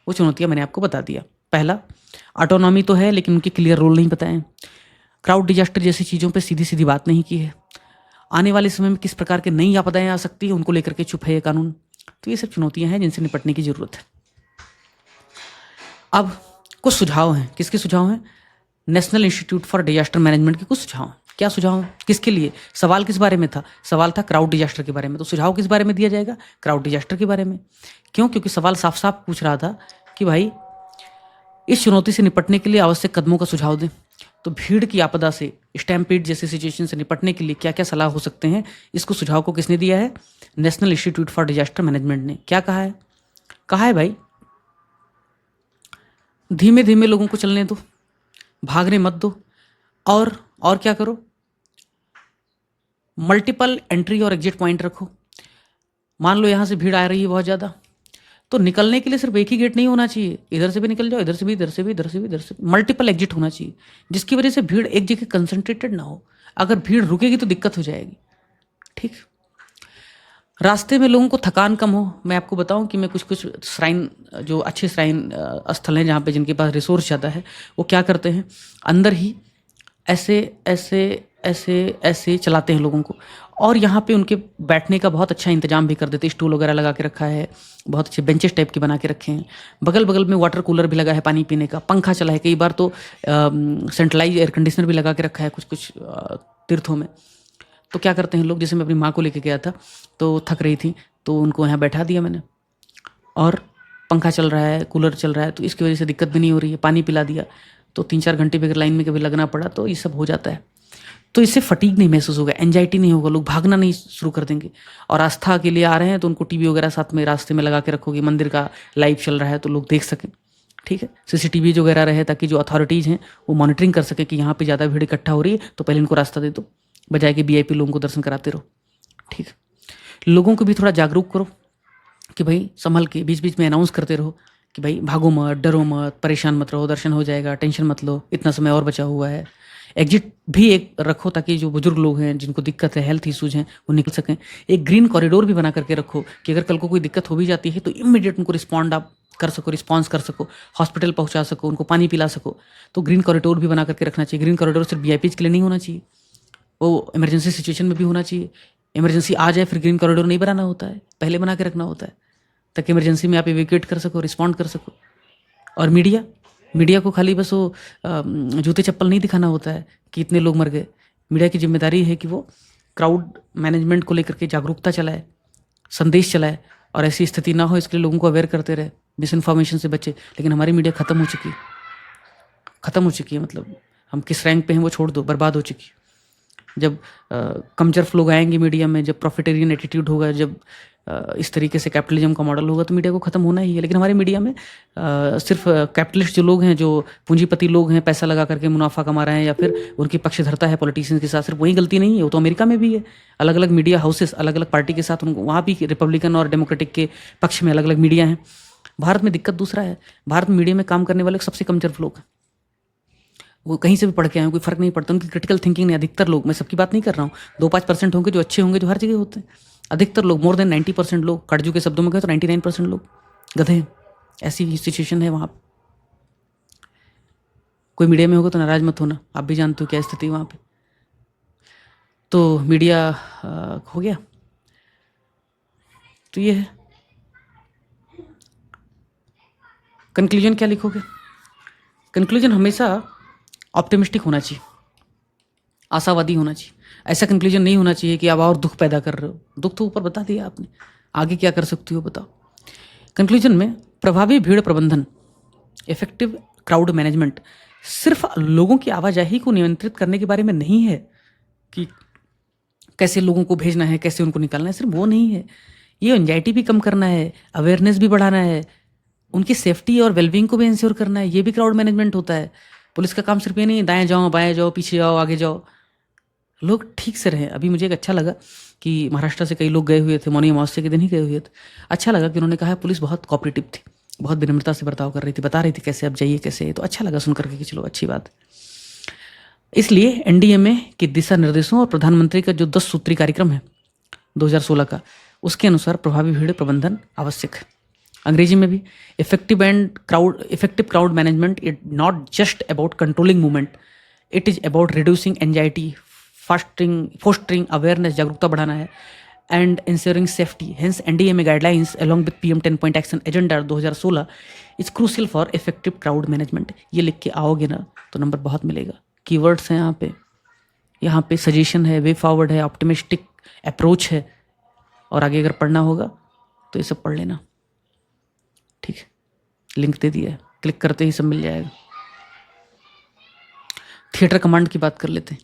वो चुनौतियाँ मैंने आपको बता दिया। पहला, ऑटोनॉमी तो है लेकिन उनके क्लियर रोल नहीं बताए। क्राउड डिजास्टर जैसी चीज़ों पर सीधी सीधी बात नहीं की है। आने वाले समय में किस प्रकार के नई आपदाएं आ सकती है उनको लेकर के चुप है ये कानून। तो ये सब चुनौतियां हैं जिनसे निपटने की जरूरत है। अब कुछ सुझाव हैं। किसके सुझाव हैं? National institute for disaster management के कुछ सुझाव। क्या सुझाव? किसके लिए? सवाल किस बारे में था? सवाल था क्राउड डिजास्टर के बारे में। तो सुझाव किस बारे में दिया जाएगा? क्राउड डिजास्टर के बारे में। क्यों? क्योंकि सवाल साफ साफ पूछ रहा था कि भाई इस चुनौती से निपटने के लिए आवश्यक कदमों का सुझाव दें। तो भीड़ की आपदा से, स्टैम्पीड जैसे सिचुएशन से निपटने के लिए क्या क्या सलाह हो सकते हैं, इसको सुझाव को किसने दिया है? National institute for disaster management ने। क्या कहा है? कहा है भाई धीमे धीमे लोगों को चलने दो, भागने मत दो, और क्या करो, मल्टीपल एंट्री और एग्जिट पॉइंट रखो। मान लो यहाँ से भीड़ आ रही है बहुत ज़्यादा, तो निकलने के लिए सिर्फ एक ही गेट नहीं होना चाहिए, इधर से भी निकल जाओ, इधर से भी, इधर से भी, इधर से भी, इधर से मल्टीपल एग्जिट होना चाहिए, जिसकी वजह से भीड़ एक जगह कंसंट्रेटेड ना हो। अगर भीड़ रुकेगी तो दिक्कत हो जाएगी। ठीक, रास्ते में लोगों को थकान कम हो। मैं आपको बताऊं कि मैं कुछ कुछ श्राइन, जो अच्छे श्राइन स्थल हैं जहाँ पे जिनके पास रिसोर्स ज़्यादा है, वो क्या करते हैं, अंदर ही ऐसे ऐसे ऐसे ऐसे चलाते हैं लोगों को, और यहाँ पे उनके बैठने का बहुत अच्छा इंतजाम भी कर देते हैं। स्टूल वगैरह लगा के रखा है, बहुत अच्छे बेंचेस टाइप के बना के रखे हैं, बगल बगल में वाटर कूलर भी लगा है, पानी पीने का पंखा चला है, कई बार तो सेंट्रलाइज एयर कंडीशनर भी लगा के रखा है कुछ कुछ तीर्थों में। तो क्या करते हैं लोग, जैसे मैं अपनी माँ को लेके गया था तो थक रही थी, तो उनको यहाँ बैठा दिया मैंने, और पंखा चल रहा है, कूलर चल रहा है, तो इसकी वजह से दिक्कत भी नहीं हो रही है, पानी पिला दिया, तो 3-4 घंटे भी अगर लाइन में कभी लगना पड़ा तो ये सब हो जाता है। तो इससे फटीग नहीं महसूस होगा, एंजाइटी नहीं होगा, लोग भागना नहीं शुरू कर देंगे। और आस्था के लिए आ रहे हैं तो उनको टीवी वगैरह साथ में रास्ते में लगा के रखोगे, मंदिर का लाइव चल रहा है तो लोग देख सकें। ठीक है, सीसीटीवी जो वगैरह रहे, ताकि जो अथॉरिटीज़ हैं वो मॉनिटरिंग कर सके कि यहाँ पे ज़्यादा भीड़ इकट्ठा हो रही है तो पहले इनको रास्ता दे दो, बजाय कि वीआईपी लोगों को दर्शन कराते रहो। ठीक है, लोगों को भी थोड़ा जागरूक करो कि भाई संभल के, बीच बीच में अनाउंस करते रहो कि भाई भागो मत, डरो मत, परेशान मत रहो, दर्शन हो जाएगा, टेंशन मत लो, इतना समय और बचा हुआ है। एग्जिट भी एक रखो ताकि जो बुजुर्ग लोग हैं, जिनको दिक्कत है, हेल्थ इशूज़ हैं, वो निकल सकें। एक ग्रीन कॉरिडोर भी बना करके रखो कि अगर कल को कोई दिक्कत हो भी जाती है तो इमीडिएट उनको रिस्पॉन्ड आप कर सको, रिस्पॉन्स कर सको, हॉस्पिटल पहुंचा सको, उनको पानी पिला सको। तो ग्रीन कॉरिडोर भी बना करके रखना चाहिए। ग्रीन कॉरिडोर सिर्फ वीआईपीज़ के लिए नहीं होना चाहिए, वो इमरजेंसी सिचुएशन में भी होना चाहिए। इमरजेंसी आ जाए फिर ग्रीन कॉरिडोर नहीं बनाना होता है, पहले बना के रखना होता है, ताकि इमरजेंसी में आप इवैक्यूएट कर सको, रिस्पॉन्ड कर सको। और मीडिया को खाली बस वो जूते चप्पल नहीं दिखाना होता है कि इतने लोग मर गए। मीडिया की जिम्मेदारी है कि वो क्राउड मैनेजमेंट को लेकर के जागरूकता चलाए, संदेश चलाए, और ऐसी स्थिति ना हो इसके लिए लोगों को अवेयर करते रहे, मिस इन्फॉर्मेशन से बचे। लेकिन हमारी मीडिया ख़त्म हो चुकी है, मतलब हम किस रैंक पे हैं वो छोड़ दो, बर्बाद हो चुकी है। जब कमजोर लोग आएंगे मीडिया में, जब प्रॉफिटेरियन एटीट्यूड होगा, जब इस तरीके से कैपिटलिज्म का मॉडल होगा, तो मीडिया को ख़त्म होना ही है। लेकिन हमारे मीडिया में सिर्फ कैपिटलिस्ट जो लोग हैं, जो पूंजीपति लोग हैं, पैसा लगा करके मुनाफा कमा रहे हैं, या फिर उनकी पक्षधरता है पॉलिटिशियंस के साथ, सिर्फ वही गलती नहीं है, वो तो अमेरिका में भी है। अलग अलग मीडिया हाउसेस अलग अलग पार्टी के साथ, उनको वहाँ भी रिपब्लिकन और डेमोक्रेटिक के पक्ष में अलग अलग मीडिया हैं। भारत में दिक्कत दूसरा है, भारत में मीडिया में काम करने वाले सबसे कमजोर लोग हैं, वो कहीं से भी पढ़ के आए, कोई फर्क नहीं पड़ता, उनकी क्रिटिकल थिंकिंग नहीं। अधिकतर लोग, मैं सबकी बात नहीं कर रहा हूँ, 2-5% होंगे जो अच्छे होंगे, जो हर जगह होते हैं। अधिकतर लोग, मोर देन 90% लोग, कड़जू के शब्दों में कहें तो 99% लोग गधे हैं। ऐसी सिचुएशन है वहाँ पे। कोई मीडिया में होगा तो नाराज मत होना, आप भी जानते हो क्या स्थिति वहाँ पे। तो मीडिया हो गया, तो ये है। कंक्लूजन क्या लिखोगे? कंक्लूजन हमेशा ऑप्टिमिस्टिक होना चाहिए, आशावादी होना चाहिए। ऐसा कंक्लूजन नहीं होना चाहिए कि आप और दुख पैदा कर रहे हो। दुख तो ऊपर बता दिया आपने, आगे क्या कर सकती हो बताओ। कंक्लूजन में प्रभावी भीड़ प्रबंधन, इफेक्टिव क्राउड मैनेजमेंट सिर्फ लोगों की आवाजाही को नियंत्रित करने के बारे में नहीं है कि कैसे लोगों को भेजना है, कैसे उनको निकालना है, सिर्फ वो नहीं है। ये एंजाइटी भी कम करना है, अवेयरनेस भी बढ़ाना है, उनकी सेफ्टी और वेलबींग को भी इंश्योर करना है। ये भी क्राउड मैनेजमेंट होता है। पुलिस का काम सिर्फ ये नहीं दाएं जाओ, बाएं जाओ, पीछे जाओ, आगे जाओ, लोग ठीक से रहें। अभी मुझे एक अच्छा लगा कि महाराष्ट्र से कई लोग गए हुए थे, मौनी अमावस्या के दिन ही गए हुए थे। अच्छा लगा कि उन्होंने कहा पुलिस बहुत कोऑपरेटिव थी, बहुत विनम्रता से बर्ताव कर रही थी, बता रही थी कैसे आप जाइए, कैसे। तो अच्छा लगा सुन करके कि चलो अच्छी बात। इसलिए एनडीएमए के दिशा निर्देशों और प्रधानमंत्री का जो 10 सूत्री कार्यक्रम है 2016 का, उसके अनुसार प्रभावी भीड़ प्रबंधन आवश्यक है। अंग्रेजी में भी effective crowd management it not just about controlling movement, it is about reducing anxiety, fostering awareness, जागरूकता बढ़ाना है, and ensuring safety. Hence NDMA guidelines along with PM 10 point action agenda 2016 is crucial for effective crowd management. ये लिख के आओगे ना तो number बहुत मिलेगा। कीवर्ड्स हैं यहाँ पे सजेशन है, वे फॉरवर्ड है, ऑप्टिमिस्टिक अप्रोच है, और आगे अगर पढ़ना होगा तो ये सब पढ़ लेना। ठीक है, लिंक दे दिया है, क्लिक करते ही सब मिल जाएगा। थिएटर कमांड की बात कर लेते हैं।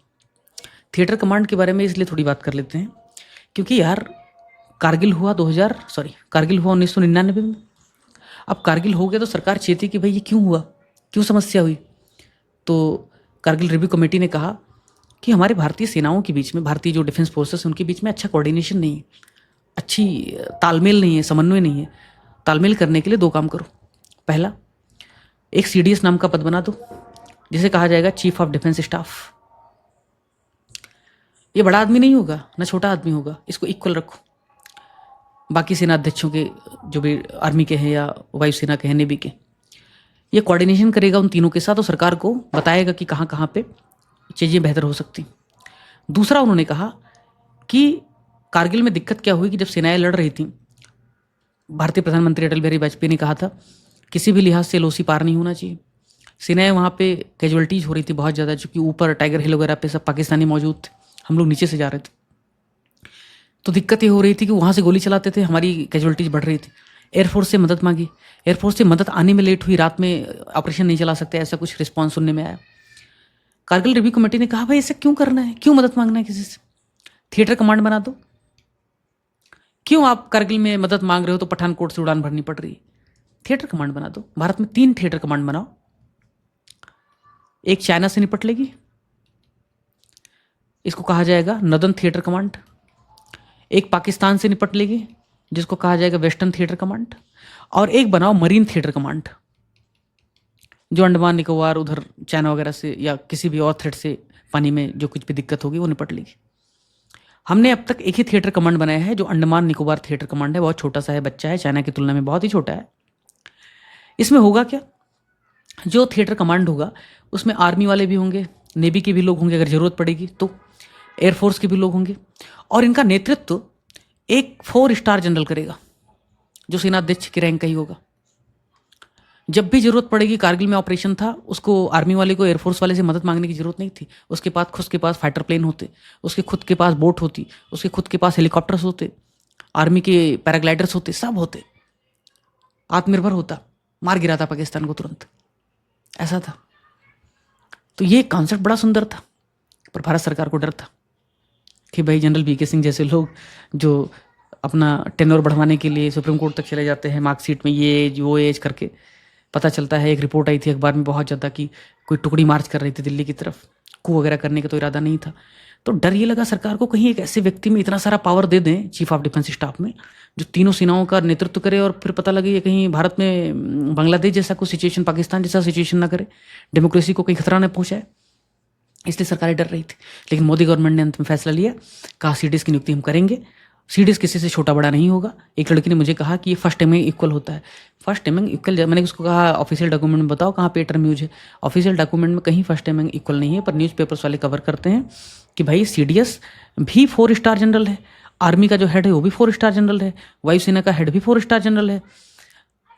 थिएटर कमांड के बारे में इसलिए थोड़ी बात कर लेते हैं क्योंकि यार कारगिल हुआ 1999 में। अब कारगिल हो गया तो सरकार चेती कि भाई ये क्यों हुआ, क्यों समस्या हुई। तो कारगिल रिव्यू कमेटी ने कहा कि हमारे भारतीय सेनाओं के बीच में, भारतीय जो डिफेंस फोर्सेस हैं उनके बीच में अच्छा कोऑर्डिनेशन नहीं है, अच्छी तालमेल नहीं है, समन्वय नहीं है। तालमेल करने के लिए 2 काम करो। पहला, एक CDS नाम का पद बना दो, जिसे कहा जाएगा चीफ ऑफ डिफेंस स्टाफ। ये बड़ा आदमी नहीं होगा ना छोटा आदमी होगा, इसको इक्वल रखो बाकी सेना अध्यक्षों के, जो भी आर्मी के हैं या वायुसेना के हैं, नेवी के। ये कोऑर्डिनेशन करेगा उन तीनों के साथ और सरकार को बताएगा कि कहाँ कहाँ पे चीज़ें बेहतर हो सकती। दूसरा, उन्होंने कहा कि कारगिल में दिक्कत क्या हुई कि जब सेनाएं लड़ रही थी, भारतीय प्रधानमंत्री अटल बिहारी वाजपेयी ने कहा था किसी भी लिहाज से LOC पार नहीं होना चाहिए। सेनाएं वहाँ पे कैजुअलिटीज़ हो रही थी बहुत ज़्यादा, चूँकि ऊपर टाइगर हिल वगैरह पे सब पाकिस्तानी मौजूद थे, हम लोग नीचे से जा रहे थे, तो दिक्कत ये हो रही थी कि वहाँ से गोली चलाते थे, हमारी कैजुअलिटीज़ बढ़ रही थी। एयरफोर्स से मदद मांगी, एयरफोर्स से मदद आने में लेट हुई, रात में ऑपरेशन नहीं चला सकते, ऐसा कुछ रिस्पॉन्स सुनने में आया। कारगिल रिव्यू कमेटी ने कहा भाई ऐसा क्यों करना है, क्यों मदद मांगना है किसी से, थिएटर कमांड बना दो। क्यों आप कारगिल में मदद मांग रहे हो तो पठानकोट से उड़ान भरनी पड़ रही है, थिएटर कमांड बना दो। भारत में 3 थिएटर कमांड बनाओ, एक चाइना से निपट लेगी, इसको कहा जाएगा नॉर्दर्न थिएटर कमांड, एक पाकिस्तान से निपट लेगी जिसको कहा जाएगा वेस्टर्न थिएटर कमांड, और एक बनाओ मरीन थिएटर कमांड, जो अंडमान निकोबार उधर चाइना वगैरह से या किसी भी और थ्रेट से पानी में जो कुछ भी दिक्कत होगी वो निपट लेगी। हमने अब तक एक ही थिएटर कमांड बनाया है जो अंडमान निकोबार थिएटर कमांड है, बहुत छोटा सा है, बच्चा है, चाइना की तुलना में बहुत ही छोटा है। इसमें होगा क्या, जो थिएटर कमांड होगा उसमें आर्मी वाले भी होंगे, नेवी के भी लोग होंगे अगर जरूरत पड़ेगी तो, एयरफोर्स के भी लोग होंगे, और इनका नेतृत्व एक 4 स्टार जनरल करेगा जो सेनाध्यक्ष की रैंक का ही होगा। जब भी जरूरत पड़ेगी, कारगिल में ऑपरेशन था, उसको आर्मी वाले को एयरफोर्स वाले से मदद मांगने की जरूरत नहीं थी, उसके पास खुद के पास फाइटर प्लेन होते, उसके खुद के पास बोट होती, उसके खुद के पास हेलीकॉप्टर्स होते, आर्मी के पैराग्लाइडर्स होते, सब होते, आत्मनिर्भर होता, मार गिरा था पाकिस्तान को तुरंत, ऐसा था। तो ये कॉन्सेप्ट बड़ा सुंदर था, पर भारत सरकार को डर था कि भाई जनरल VK सिंह जैसे लोग जो अपना टेन्योर बढ़वाने के लिए सुप्रीम कोर्ट तक चले जाते हैं, मार्कशीट में ये एज वो एज करके, पता चलता है, एक रिपोर्ट आई थी अखबार में बहुत ज़्यादा कि कोई टुकड़ी मार्च कर रही थी दिल्ली की तरफ, कू वगैरह करने का तो इरादा नहीं था। तो डर ये लगा सरकार को कहीं एक ऐसे व्यक्ति में इतना सारा पावर दे दें चीफ ऑफ डिफेंस स्टाफ में, जो तीनों सेनाओं का नेतृत्व करे, और फिर पता लगे ये कहीं भारत में बांग्लादेश जैसा कोई सिचुएशन, पाकिस्तान जैसा सिचुएशन ना करे, डेमोक्रेसी को कहीं खतरा न पहुंचाए। इसलिए सरकारें डर रही थी। लेकिन मोदी गवर्नमेंट ने अंत में फैसला लिया, कहा CDS की नियुक्ति हम करेंगे, CDS किसी से छोटा बड़ा नहीं होगा। एक लड़की ने मुझे कहा कि ये फर्स्ट टाइमिंग इक्वल होता है, फर्स्ट टाइमिंग इक्वल, मैंने उसको कहा ऑफिशियल डॉक्यूमेंट में बताओ कहाँ पे टर्म यूज है, ऑफिशियल डॉक्यूमेंट में कहीं फर्स्ट टाइमिंग इक्वल नहीं है, पर न्यूज़पेपर्स वाले कवर करते हैं कि भाई CDS भी 4 स्टार जनरल है, आर्मी का जो हेड है वो भी 4 स्टार जनरल है, वायुसेना का हेड भी 4 स्टार जनरल है,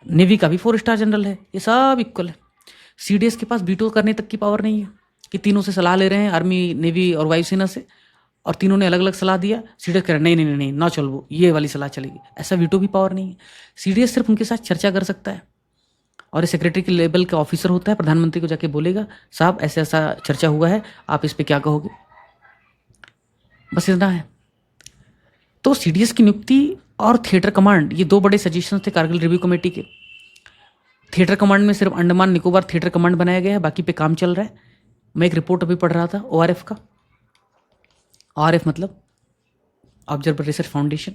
नेवी का भी 4 स्टार जनरल है, ये सब इक्वल है। CDS के पास वीटो करने तक की पावर नहीं है कि तीनों से सलाह ले रहे हैं, आर्मी, नेवी और वायुसेना से, और तीनों ने अलग अलग सलाह दिया, CDS कह रहे नहीं नहीं नहीं नहीं ना, चल वो ये वाली सलाह चलेगी, ऐसा वीटो भी पावर नहीं है। CDS सिर्फ उनके साथ चर्चा कर सकता है, और ये सेक्रेटरी के लेवल का ऑफिसर होता है, प्रधानमंत्री को जाके बोलेगा साहब ऐसा ऐसा चर्चा हुआ है, आप इस पर क्या कहोगे, बस इतना है। तो CDS की नियुक्ति और थिएटर कमांड, ये 2 बड़े सजेशन थे कारगिल रिव्यू कमेटी के। थिएटर कमांड में सिर्फ अंडमान निकोबार थिएटर कमांड बनाया गया है, बाकी पे काम चल रहा है। मैं एक रिपोर्ट अभी पढ़ रहा था ORF का, ORF मतलब ऑब्जर्वर रिसर्च फाउंडेशन,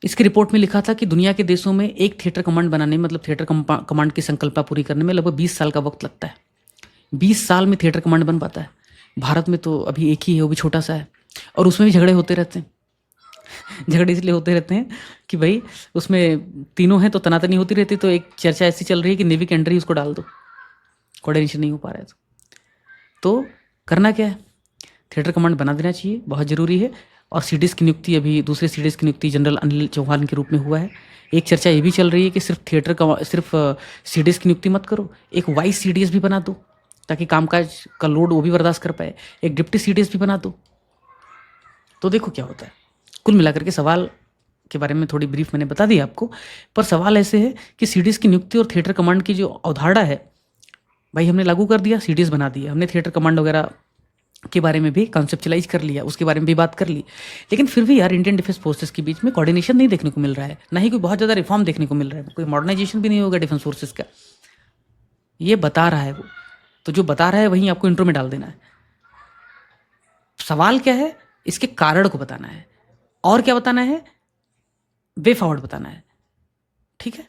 इसकी रिपोर्ट में लिखा था कि दुनिया के देशों में एक थिएटर कमांड बनाने में, मतलब थिएटर कमांड की संकल्पना पूरी करने में लगभग 20 साल का वक्त लगता है। 20 साल में थिएटर कमांड बन पाता है। भारत में तो अभी एक ही है, वो भी छोटा सा है, और उसमें भी झगड़े होते रहते हैं। झगड़े इसलिए होते रहते हैं कि भाई उसमें तीनों हैं तो तनातनी होती रहती, तो एक चर्चा ऐसी चल रही है कि नेवी के अंडर ही उसको डाल दो, कोऑर्डिनेशन नहीं हो पा रहा है। तो करना क्या है, थिएटर कमांड बना देना चाहिए, बहुत ज़रूरी है। और CDS की नियुक्ति, अभी दूसरे CDS की नियुक्ति जनरल अनिल चौहान के रूप में हुआ है। एक चर्चा ये भी चल रही है कि सिर्फ CDS की नियुक्ति मत करो, एक वाइस CDS भी बना दो ताकि कामकाज का लोड वो भी बर्दाश्त कर पाए, एक डिप्टी CDS भी बना दो। तो देखो क्या होता है। कुल मिलाकर के सवाल के बारे में थोड़ी ब्रीफ मैंने बता दी आपको, पर सवाल ऐसे है कि CDS की नियुक्ति और थिएटर कमांड की जो अवधारणा है, भाई हमने लागू कर दिया, CDS बना दिया, हमने थिएटर कमांड वगैरह के बारे में भी कॉन्सेप्चुलाइज कर लिया, उसके बारे में भी बात कर ली, लेकिन फिर भी यार इंडियन डिफेंस फोर्सेस के बीच में कोऑर्डिनेशन नहीं देखने को मिल रहा है, ना ही कोई बहुत ज़्यादा रिफॉर्म देखने को मिल रहा है, कोई मॉडर्नाइजेशन भी नहीं होगा डिफेंस फोर्सेस का। ये बता रहा है वो, तो जो बता रहा है वहीं आपको इंट्रो में डाल देना है। सवाल क्या है, इसके कारण को बताना है, और क्या बताना है, वे फॉरवर्ड बताना है। ठीक है,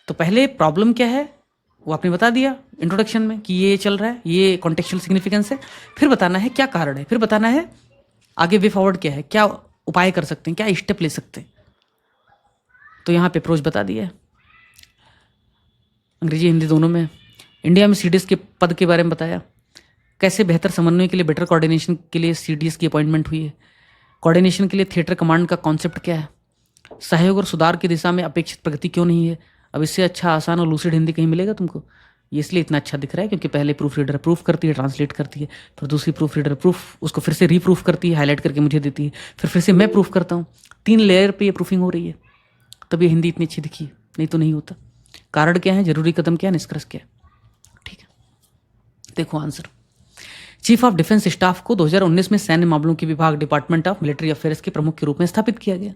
तो पहले प्रॉब्लम क्या है वो आपने बता दिया इंट्रोडक्शन में कि ये चल रहा है, ये कॉन्टेक्चुअल सिग्निफिकेंस है। फिर बताना है क्या कारण है, फिर बताना है आगे वे फॉरवर्ड क्या है, क्या उपाय कर सकते हैं, क्या स्टेप ले सकते हैं। तो यहाँ पे अप्रोच बता दिया है, अंग्रेजी हिंदी दोनों में। इंडिया में सीडीएस के पद के बारे में बताया, कैसे बेहतर समन्वय के लिए, बेटर कोऑर्डिनेशन के लिए सीडीएस की अपॉइंटमेंट हुई है। कोऑर्डिनेशन के लिए थिएटर कमांड का कॉन्सेप्ट क्या है, सहयोग और सुधार की दिशा में अपेक्षित प्रगति क्यों नहीं है। अब इससे अच्छा, आसान और लूसिड हिंदी कहीं मिलेगा तुमको। ये इसलिए इतना अच्छा दिख रहा है क्योंकि पहले प्रूफ रीडर प्रूफ करती है, ट्रांसलेट करती है, फिर दूसरी प्रूफ रीडर प्रूफ उसको फिर से रीप्रूफ करती है, हाईलाइट करके मुझे देती है, फिर से मैं प्रूफ करता हूँ। 3 लेयर पे ये प्रूफिंग हो रही है, तब ये हिंदी इतनी अच्छी दिखी है, नहीं तो नहीं होता। कारण क्या है, जरूरी कदम क्या है, निष्कर्ष क्या है। ठीक है, देखो answer. Chief of defence staff को 2019 में सैन्य मामलों के विभाग, डिपार्टमेंट ऑफ मिलिट्री अफेयर्स के प्रमुख के रूप में स्थापित किया गया,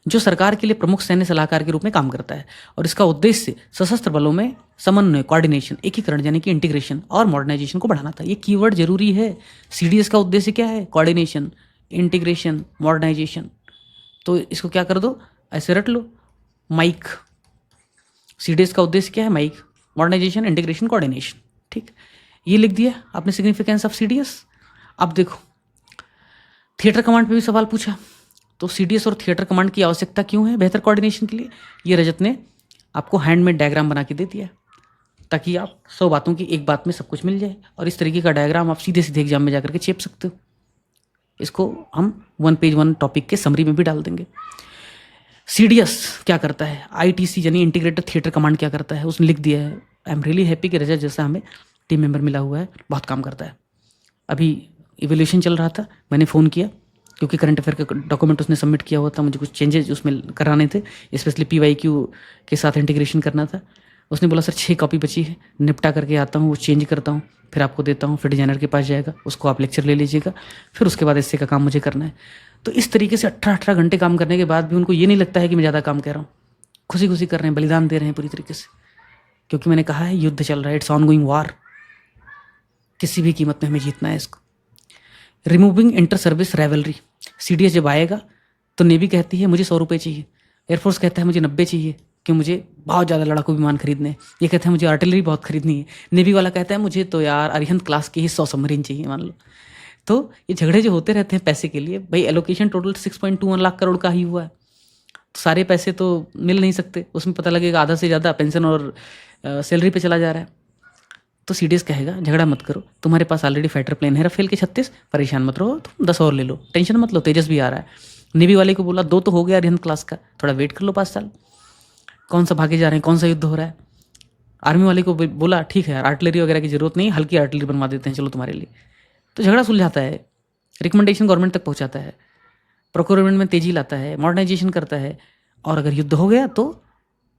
जो सरकार के लिए प्रमुख सैन्य सलाहकार के रूप में काम करता है। और इसका उद्देश्य सशस्त्र बलों में समन्वय, कोऑर्डिनेशन, एकीकरण यानी कि इंटीग्रेशन और मॉडर्नाइजेशन को बढ़ाना था। ये कीवर्ड जरूरी है। सीडीएस का उद्देश्य क्या है, कोऑर्डिनेशन, इंटीग्रेशन, मॉडर्नाइजेशन। तो इसको क्या कर दो, ऐसे रट लो, माइक। सीडीएस का उद्देश्य क्या है, माइक, मॉडर्नाइजेशन, इंटीग्रेशन, कोऑर्डिनेशन। ठीक, ये लिख दिया आपने सिग्निफिकेंस ऑफ सीडीएस। अब देखो, थिएटर कमांड पे भी सवाल पूछा, तो सीडीएस और थिएटर कमांड की आवश्यकता क्यों है बेहतर कोऑर्डिनेशन के लिए। ये रजत ने आपको हैंडमेड डायग्राम बना के दे दिया, ताकि आप 100 बातों की एक बात में सब कुछ मिल जाए। और इस तरीके का डायग्राम आप सीधे सीधे एग्जाम में जाकर के चेप सकते हो। इसको हम 1 पेज 1 टॉपिक के समरी में भी डाल देंगे। सीडीएस क्या करता है, आईटीसी यानी इंटीग्रेटेड थिएटर कमांड क्या करता है, उसने लिख दिया है। आई एम रियली हैप्पी कि रजत जैसा हमें टीम मेंबर मिला हुआ है, बहुत काम करता है। अभी इवोल्यूशन चल रहा था, मैंने फ़ोन किया क्योंकि करंट अफेयर का डॉक्यूमेंट उसने सबमिट किया हुआ था, मुझे कुछ चेंजेस उसमें कराने थे, स्पेशली पीवाईक्यू के साथ इंटीग्रेशन करना था। उसने बोला सर 6 कॉपी बची है, निपटा करके आता हूँ, वो चेंज करता हूँ, फिर आपको देता हूँ, फिर डिजाइनर के पास जाएगा, उसको आप लेक्चर ले लीजिएगा, फिर उसके बाद इससे का काम मुझे करना है। तो इस तरीके से 18-18 घंटे काम करने के बाद भी उनको ये नहीं लगता है कि मैं ज़्यादा काम कर रहा हूँ, खुशी खुशी कर रहे हैं, बलिदान दे रहे हैं पूरी तरीके से। क्योंकि मैंने कहा है युद्ध चल रहा है, इट्स ऑन गोइंग वार, किसी भी कीमत में हमें जीतना है इसको। Removing inter service rivalry, CDS जब आएगा तो नेवी कहती है मुझे 100 रुपये चाहिए, एयरफोर्स कहता है मुझे 90 चाहिए कि मुझे बहुत ज़्यादा लड़ाकू विमान खरीदने हैं, ये कहते हैं मुझे आर्टिलरी बहुत खरीदनी है, नेवी वाला कहता है मुझे तो यार अरिहंत क्लास की ही 100 सबमरीन चाहिए, मान लो। तो ये झगड़े जो होते रहते हैं पैसे के लिए, भाई एलोकेशन टोटल 6.21 लाख करोड़ का ही हुआ है, तो सारे पैसे तो मिल नहीं सकते, उसमें पता लगेगा आधा से ज़्यादा पेंशन और सैलरी पे चला जा रहा है। तो सीडीएस कहेगा झगड़ा मत करो, तुम्हारे पास ऑलरेडी फाइटर प्लेन है राफेल के 36, परेशान मत रहो, तुम 10 और ले लो, टेंशन मत लो, तेजस भी आ रहा है। नेवी वाले को बोला 2 तो हो गया अरिहंत क्लास का, थोड़ा वेट कर लो 5 साल, कौन सा भागे जा रहे हैं, कौन सा युद्ध हो रहा है। आर्मी वाले को बोला ठीक है आर्टिलरी वगैरह की जरूरत नहीं, हल्की आर्टिलरी बनवा देते हैं चलो तुम्हारे लिए। तो झगड़ा सुलझाता है, रिकमेंडेशन गवर्नमेंट तक पहुँचाता है, प्रोक्योरमेंट में तेजी लाता है, मॉडर्नाइजेशन करता है, और अगर युद्ध हो गया तो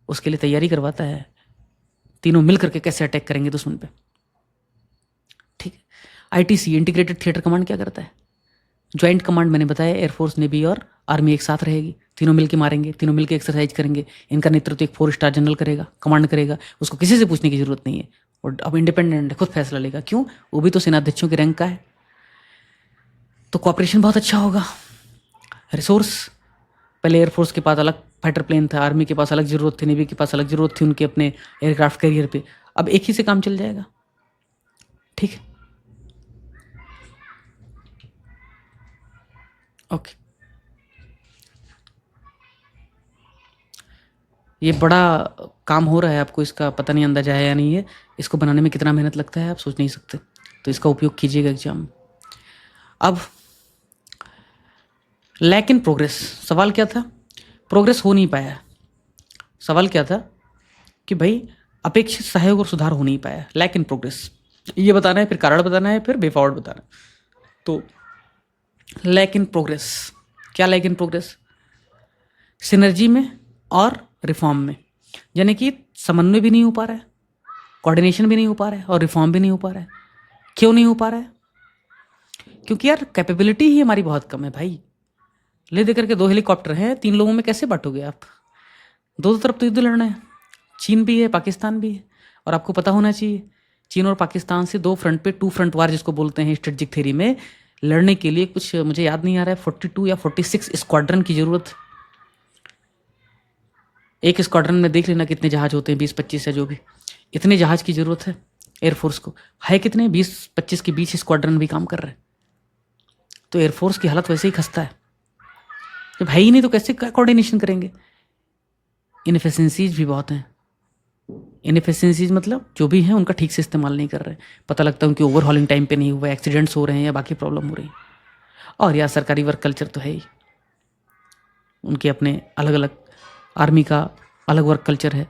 उसके लिए तैयारी करवाता है, तीनों मिल करके कैसे अटैक करेंगे दुश्मन पे। ठीक है, आईटीसी इंटीग्रेटेड थिएटर कमांड क्या करता है, ज्वाइंट कमांड मैंने बताया, एयरफोर्स, नेवी और आर्मी एक साथ रहेगी, तीनों मिलके मारेंगे, तीनों मिलके एक्सरसाइज करेंगे। इनका नेतृत्व एक 4 स्टार जनरल करेगा, कमांड करेगा, उसको किसी से पूछने की जरूरत नहीं है, और अब इंडिपेंडेंट है, खुद फैसला लेगा। क्यों, वो भी तो सेनाध्यक्षों के रैंक का है। तो कॉपरेशन बहुत अच्छा होगा। रिसोर्स, पहले एयरफोर्स के पास अलग फाइटर प्लेन था, आर्मी के पास अलग जरूरत थी, नेवी के पास अलग जरूरत थी उनके अपने एयरक्राफ्ट कैरियर पे, अब एक ही से काम चल जाएगा। ठीक है, ओके। ये बड़ा काम हो रहा है, आपको इसका पता नहीं अंदाजा है या नहीं है, इसको बनाने में कितना मेहनत लगता है आप सोच नहीं सकते, तो इसका उपयोग कीजिएगा एग्जाम में। अब लैक इन प्रोग्रेस, सवाल क्या था, प्रोग्रेस हो नहीं पाया। सवाल क्या था कि भाई अपेक्षित सहयोग और सुधार हो नहीं पाया, लैक इन प्रोग्रेस, ये बताना है, फिर कारण बताना है, फिर वे फॉरवर्ड बताना है। तो लैक इन प्रोग्रेस, क्या लैक इन प्रोग्रेस, सिनर्जी में और रिफॉर्म में, यानी कि समन्वय भी नहीं हो पा रहा है, कोऑर्डिनेशन भी नहीं हो पा रहा है, और रिफॉर्म भी नहीं हो पा रहा है। क्यों नहीं हो पा रहा है, क्योंकि यार कैपेबिलिटी ही हमारी बहुत कम है भाई। ले दे करके 2 हेलीकॉप्टर हैं, 3 लोगों में कैसे बांटोगे आप, दोनों तरफ तो युद्ध लड़ना है, चीन भी है पाकिस्तान भी है, और आपको पता होना चाहिए चीन और पाकिस्तान से 2 फ्रंट पे 2 फ्रंट वार जिसको बोलते हैं स्ट्रेटेजिक थ्योरी में, लड़ने के लिए कुछ मुझे याद नहीं आ रहा है 42 या 46 स्क्वाड्रन की जरूरत। एक स्क्वाड्रन में देख लेना कितने जहाज होते हैं, 20-25 है जो भी। इतने जहाज की ज़रूरत है एयरफोर्स को, है कितने? 20-25 के बीच स्क्वाड्रन भी काम कर रहे हैं। तो एयरफोर्स की हालत वैसे ही खस्ता है। जब है ही नहीं तो कैसे कोऑर्डिनेशन करेंगे? इनएफिशिएंसीज भी बहुत हैं। इनएफिशिएंसीज मतलब जो भी हैं उनका ठीक से इस्तेमाल नहीं कर रहे। पता लगता है उनकी ओवरहॉलिंग टाइम पे नहीं हुआ, एक्सीडेंट्स हो रहे हैं या बाकी प्रॉब्लम हो रही है। और यार सरकारी वर्क कल्चर तो है ही, उनके अपने अलग अलग, आर्मी का अलग वर्क कल्चर है,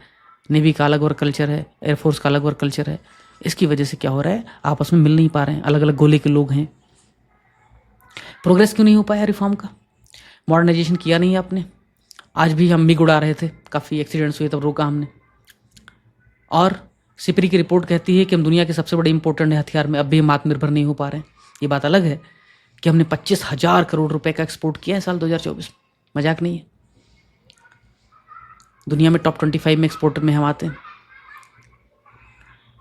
नेवी का अलग वर्क कल्चर है, एयरफोर्स का अलग वर्क कल्चर है। इसकी वजह से क्या हो रहा है, आपस में मिल नहीं पा रहे हैं, अलग अलग गोले के लोग हैं। प्रोग्रेस क्यों नहीं हो पाया रिफॉर्म का? मॉडर्नाइजेशन किया नहीं आपने। आज भी हम मिग उड़ा रहे थे, काफ़ी एक्सीडेंट्स हुए तब रोका हमने। और सिपरी की रिपोर्ट कहती है कि हम दुनिया के सबसे बड़े इंपोर्टेंट हथियार में अब भी हम आत्मनिर्भर नहीं हो पा रहे हैं। ये बात अलग है कि हमने 25,000 करोड़ रुपए का एक्सपोर्ट किया है साल 2024 में, मजाक नहीं है। दुनिया में टॉप 25 में एक्सपोर्टर में हम आते हैं।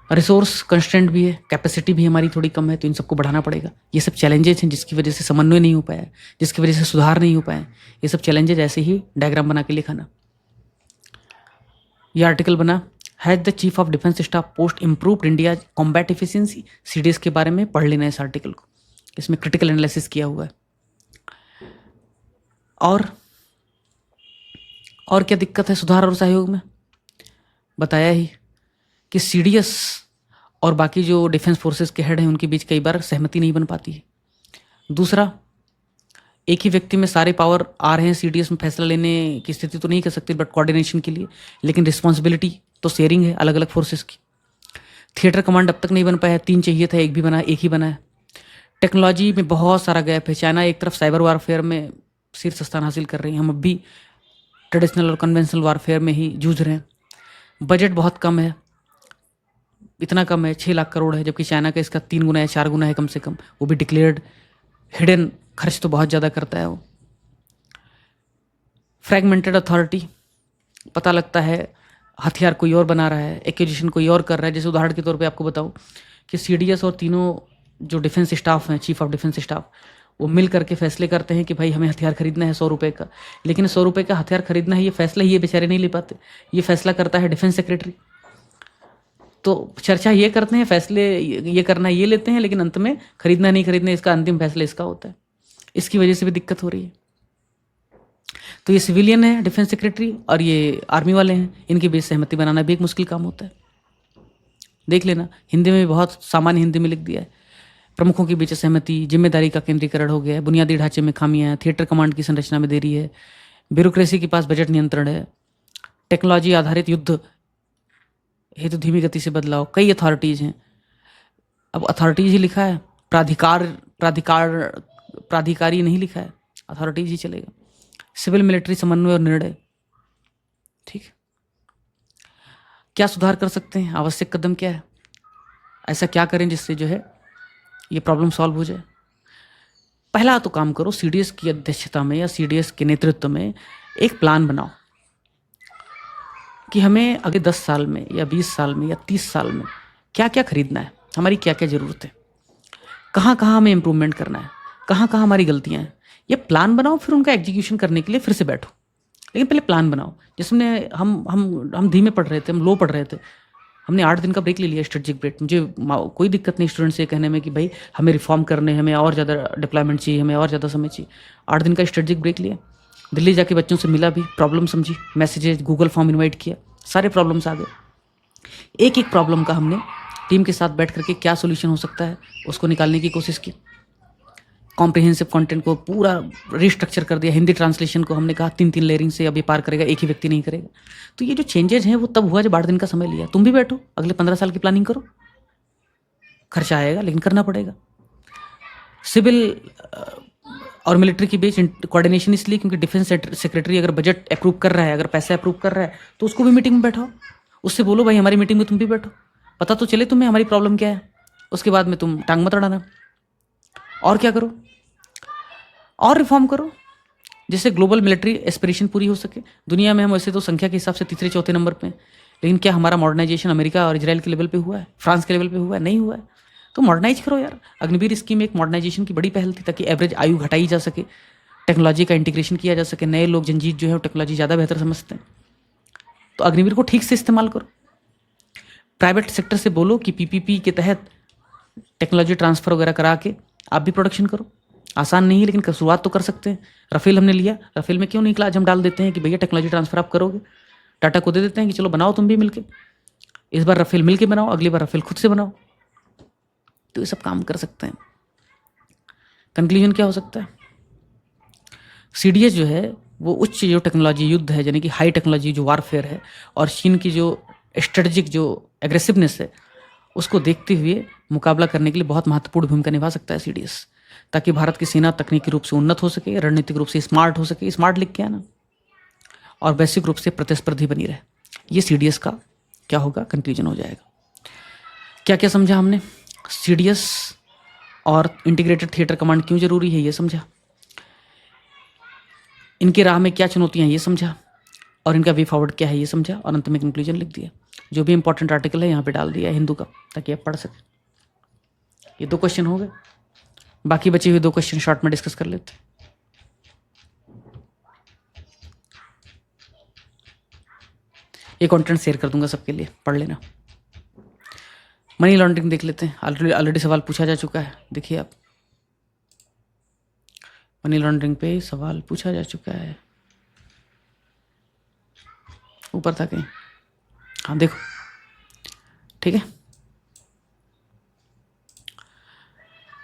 रिसोर्स कंस्ट्रेंट भी है, कैपेसिटी भी हमारी थोड़ी कम है, तो इन सबको बढ़ाना पड़ेगा। ये सब चैलेंजेस हैं जिसकी वजह से समन्वय नहीं हो पाया, जिसकी वजह से सुधार नहीं हो पाया। ये सब चैलेंजेस ऐसे ही डायग्राम बना के लिखाना। ये आर्टिकल बना, has the chief of defence staff post improved India combat efficiency. CDS के बारे में पढ़ लेना इस आर्टिकल को, इसमें क्रिटिकल एनालिसिस किया हुआ है। और क्या दिक्कत है सुधार और सहयोग में? बताया ही कि सीडीएस और बाकी जो डिफेंस फोर्सेस के हेड हैं उनके बीच कई बार सहमति नहीं बन पाती है। दूसरा, एक ही व्यक्ति में सारे पावर आ रहे हैं, सीडीएस में फैसला लेने की स्थिति तो नहीं कर सकती बट कोऑर्डिनेशन के लिए, लेकिन रिस्पॉन्सिबिलिटी तो शेयरिंग है अलग अलग फोर्सेस की। थिएटर कमांड अब तक नहीं बन पाया, 3 चाहिए था, एक ही बना है। टेक्नोलॉजी में बहुत सारा गैप है। चाइना एक तरफ साइबर वारफेयर में शीर्ष स्थान हासिल कर रही है, हम अब भी ट्रेडिशनल और कन्वेंशनल वारफेयर में ही जूझ रहे हैं। बजट बहुत कम है, इतना कम है 6 लाख करोड़ है, जबकि चाइना का इसका 3 गुना या 4 गुना है कम से कम, वो भी डिक्लेयर्ड। हिडन खर्च तो बहुत ज़्यादा करता है वो। फ्रैगमेंटेड अथॉरिटी, पता लगता है हथियार कोई और बना रहा है, एक्विजिशन कोई और कर रहा है। जैसे उदाहरण के तौर पे आपको बताऊं कि सीडीएस और तीनों जो डिफेंस स्टाफ हैं, चीफ ऑफ डिफेंस स्टाफ, वो मिल करके फैसले करते हैं कि भाई हमें हथियार खरीदना है 100 रुपये का, लेकिन 100 रुपये का हथियार खरीदना है, ये फैसला ये बेचारे नहीं ले पाते, ये फैसला करता है डिफेंस सेक्रेटरी। तो चर्चा ये करते हैं, फैसले ये करना ये लेते हैं, लेकिन अंत में खरीदना नहीं खरीदना इसका अंतिम फैसला इसका होता है। इसकी वजह से भी दिक्कत हो रही है। तो ये सिविलियन है डिफेंस सेक्रेटरी और ये आर्मी वाले हैं, इनके बीच सहमति बनाना भी एक मुश्किल काम होता है। देख लेना, हिंदी में बहुत सामान्य हिंदी में लिख दिया है। प्रमुखों के बीच सहमति, जिम्मेदारी का केंद्रीकरण हो गया है, बुनियादी ढांचे में खामियां हैं, थिएटर कमांड की संरचना में देरी है, ब्यूरोक्रेसी के पास बजट नियंत्रण है, टेक्नोलॉजी आधारित युद्ध हेतु धीमी गति से बदलाव, कई अथॉरिटीज हैं। अब अथॉरिटीज ही लिखा है, प्राधिकारी नहीं लिखा है, अथॉरिटीज ही चलेगा। सिविल मिलिट्री समन्वय और निर्णय, ठीक। क्या सुधार कर सकते हैं, आवश्यक कदम क्या है, ऐसा क्या करें जिससे जो है ये प्रॉब्लम सॉल्व हो जाए? पहला तो काम करो, सीडीएस की अध्यक्षता में या सीडीएस के नेतृत्व में एक प्लान बनाओ कि हमें अगले 10 साल में या 20 साल में या 30 साल में क्या क्या खरीदना है, हमारी क्या क्या ज़रूरत है, कहाँ कहाँ हमें इम्प्रूवमेंट करना है, कहाँ कहाँ हमारी गलतियाँ हैं। ये प्लान बनाओ, फिर उनका एग्जीक्यूशन करने के लिए फिर से बैठो, लेकिन पहले प्लान बनाओ। जिसमें हम धीमे पढ़ रहे थे, हम लो पढ़ रहे थे, हमने 8 दिन का ब्रेक ले लिया, स्ट्रेटेजिक ब्रेक। मुझे कोई दिक्कत नहीं स्टूडेंट से कहने में कि भाई हमें रिफॉर्म करने, हमें और ज़्यादा डिप्लॉयमेंट चाहिए, हमें और ज़्यादा समय चाहिए। 8 दिन का स्ट्रेटेजिक ब्रेक लिया, दिल्ली जाके बच्चों से मिला भी, प्रॉब्लम समझी, मैसेजेस, गूगल फॉर्म इन्वाइट किया, सारे प्रॉब्लम्स आ गए। एक एक प्रॉब्लम का हमने टीम के साथ बैठ करके क्या सोल्यूशन हो सकता है उसको निकालने की कोशिश की। कॉम्प्रिहेंसिव कंटेंट को पूरा रिस्ट्रक्चर कर दिया। हिंदी ट्रांसलेशन को हमने कहा 3-3 लेयरिंग से अभी पार करेगा, एक ही व्यक्ति नहीं करेगा। तो ये जो चेंजेज हैं वो तब हुआ जब 8 दिन का समय लिया। तुम भी बैठो, अगले 15 साल की प्लानिंग करो, खर्चा आएगा लेकिन करना पड़ेगा। सिविल और मिलिट्री के बीच कोऑर्डिनेशन इसलिए क्योंकि डिफेंस सेक्रेटरी अगर बजट अप्रूव कर रहा है, अगर पैसा अप्रूव कर रहा है, तो उसको भी मीटिंग में बैठाओ, उससे बोलो भाई हमारी मीटिंग में तुम भी बैठो, पता तो चले तुम्हें हमारी प्रॉब्लम क्या है। उसके बाद में तुम टांग मत अड़ाना। और क्या करो, और रिफॉर्म करो जिससे ग्लोबल मिलिट्री एस्पिरेशन पूरी हो सके। दुनिया में हम वैसे तो संख्या के हिसाब से 3-4 नंबर पे हैं, लेकिन क्या हमारा मॉडर्नाइजेशन अमेरिका और इजराइल के लेवल पे हुआ है, फ्रांस के लेवल पे हुआ है? नहीं हुआ है। तो मॉडर्नाइज करो यार। अग्निवीर स्कीम एक मॉडर्नाइजेशन की बड़ी पहल थी ताकि एवरेज आयु घटाई जा सके, टेक्नोलॉजी का इंटीग्रेशन किया जा सके, नए लोग जंजीत जो है वो टेक्नोलॉजी ज़्यादा बेहतर समझते हैं। तो अग्निवीर को ठीक से इस्तेमाल करो। प्राइवेट सेक्टर से बोलो कि पीपीपी के तहत टेक्नोलॉजी ट्रांसफर वगैरह करा के आप भी प्रोडक्शन करो। आसान नहीं है, लेकिन शुरुआत तो कर सकते हैं। राफेल हमने लिया, राफेल में क्यों नहीं निकला? आज हम डाल देते हैं कि भैया टेक्नोलॉजी ट्रांसफर आप करोगे, टाटा को दे देते हैं कि चलो बनाओ तुम भी मिलके। इस बार राफेल मिलके बनाओ, अगली बार राफेल खुद से बनाओ। तो ये सब काम कर सकते हैं। कंक्लूजन क्या हो सकता है? सीडीएस जो है वो उच्च जो टेक्नोलॉजी युद्ध है, यानी कि हाई टेक्नोलॉजी जो वारफेयर है, और चीन की जो स्ट्रेटजिक जो एग्रेसिवनेस है, उसको देखते हुए मुकाबला करने के लिए बहुत महत्वपूर्ण भूमिका निभा सकता है सीडीएस, ताकि भारत की सेना तकनीकी रूप से उन्नत हो सके, रणनीतिक रूप से स्मार्ट हो सके, स्मार्ट लिख के आना, और वैश्विक रूप से प्रतिस्पर्धी बनी रहे। ये सीडीएस का क्या होगा? कंक्लूजन हो जाएगा। क्या क्या समझा हमने? सीडीएस और इंटीग्रेटेड थिएटर कमांड क्यों जरूरी है ये समझा, इनके राह में क्या चुनौतियां ये समझा, और इनका वे फॉरवर्ड क्या है ये समझा, और अंत में कंक्लूजन लिख दिया। जो भी इंपॉर्टेंट आर्टिकल है यहाँ पे डाल दिया है हिंदू का, ताकि आप पढ़ सकें। ये 2 क्वेश्चन हो गए, बाकी बचे हुए 2 क्वेश्चन शॉर्ट में डिस्कस कर लेते हैं। ये कंटेंट शेयर कर दूंगा सबके लिए, पढ़ लेना। मनी लॉन्ड्रिंग देख लेते हैं। ऑलरेडी सवाल पूछा जा चुका है, देखिए आप। मनी लॉन्ड्रिंग पे सवाल पूछा जा चुका है, ऊपर था कहीं, हाँ देखो, ठीक है।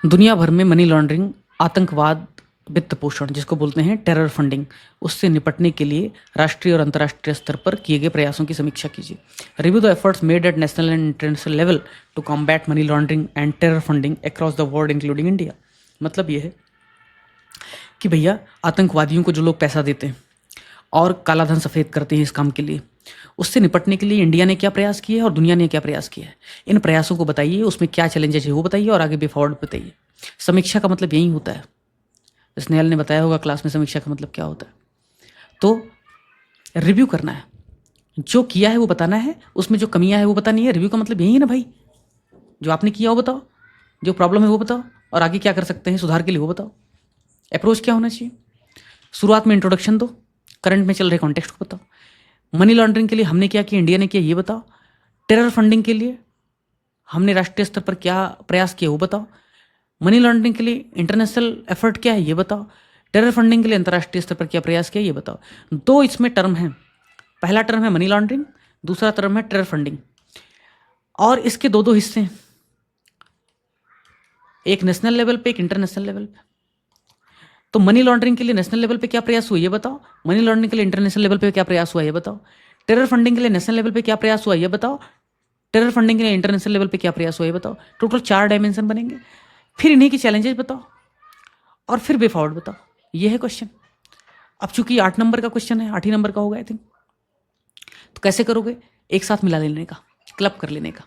दुनिया भर में मनी लॉन्ड्रिंग, आतंकवाद, वित्त पोषण, जिसको बोलते हैं टेरर फंडिंग, उससे निपटने के लिए राष्ट्रीय और अंतर्राष्ट्रीय स्तर पर किए गए प्रयासों की समीक्षा कीजिए। Review the efforts made at national and international level to combat money laundering and terror funding across the world including India. मतलब ये है कि भैया आतंकवादियों को जो लोग पैसा देते हैं और काला धन सफ़ेद करते हैं इस काम के लिए, उससे निपटने के लिए इंडिया ने क्या प्रयास किए और दुनिया ने क्या प्रयास किया है, इन प्रयासों को बताइए, उसमें क्या चैलेंजेस है वो बताइए, और आगे वे फॉरवर्ड बताइए। समीक्षा का मतलब यही होता है। स्नेहल ने बताया होगा क्लास में समीक्षा का मतलब क्या होता है। तो रिव्यू करना है, जो किया है वो बताना है, उसमें जो कमियां है वो बतानी है। रिव्यू का मतलब यही है ना भाई, जो आपने किया वो बताओ, जो प्रॉब्लम है वो बताओ, और आगे क्या कर सकते हैं सुधार के लिए वो बताओ। अप्रोच क्या होना चाहिए? शुरुआत में इंट्रोडक्शन दो, करंट में चल रहे कॉन्टेक्स्ट को बताओ। मनी लॉन्ड्रिंग के लिए हमने क्या किया, इंडिया ने किया, ये बताओ। टेरर फंडिंग के लिए हमने राष्ट्रीय स्तर पर क्या प्रयास किया वो बताओ। मनी लॉन्ड्रिंग के लिए इंटरनेशनल एफर्ट क्या है ये बताओ। टेरर फंडिंग के लिए अंतर्राष्ट्रीय स्तर पर क्या प्रयास किया ये बताओ। 2 इसमें टर्म हैं, पहला टर्म है मनी लॉन्ड्रिंग, दूसरा टर्म है टेरर फंडिंग, और इसके 2 हिस्से हैं, एक नेशनल लेवल पे, एक इंटरनेशनल लेवल पे। तो मनी लॉन्ड्रिंग के लिए नेशनल लेवल पे क्या प्रयास हुआ ये बताओ, मनी लॉन्ड्रिंग के लिए इंटरनेशनल लेवल पे क्या प्रयास हुआ ये बताओ, टेरर फंडिंग के लिए नेशनल लेवल पे क्या प्रयास हुआ ये बताओ, टेरर फंडिंग के लिए इंटरनेशनल लेवल पे क्या प्रयास हुआ ये बताओ। टोटल 4 डायमेंशन बनेंगे। फिर इन्हीं की चैलेंजेस बताओ, और फिर वे फॉरवर्ड बताओ। ये है क्वेश्चन। अब चूंकि 8 नंबर का क्वेश्चन है, 8 ही नंबर का होगा आई थिंक, तो कैसे करोगे? एक साथ मिला लेने का, क्लब कर लेने का,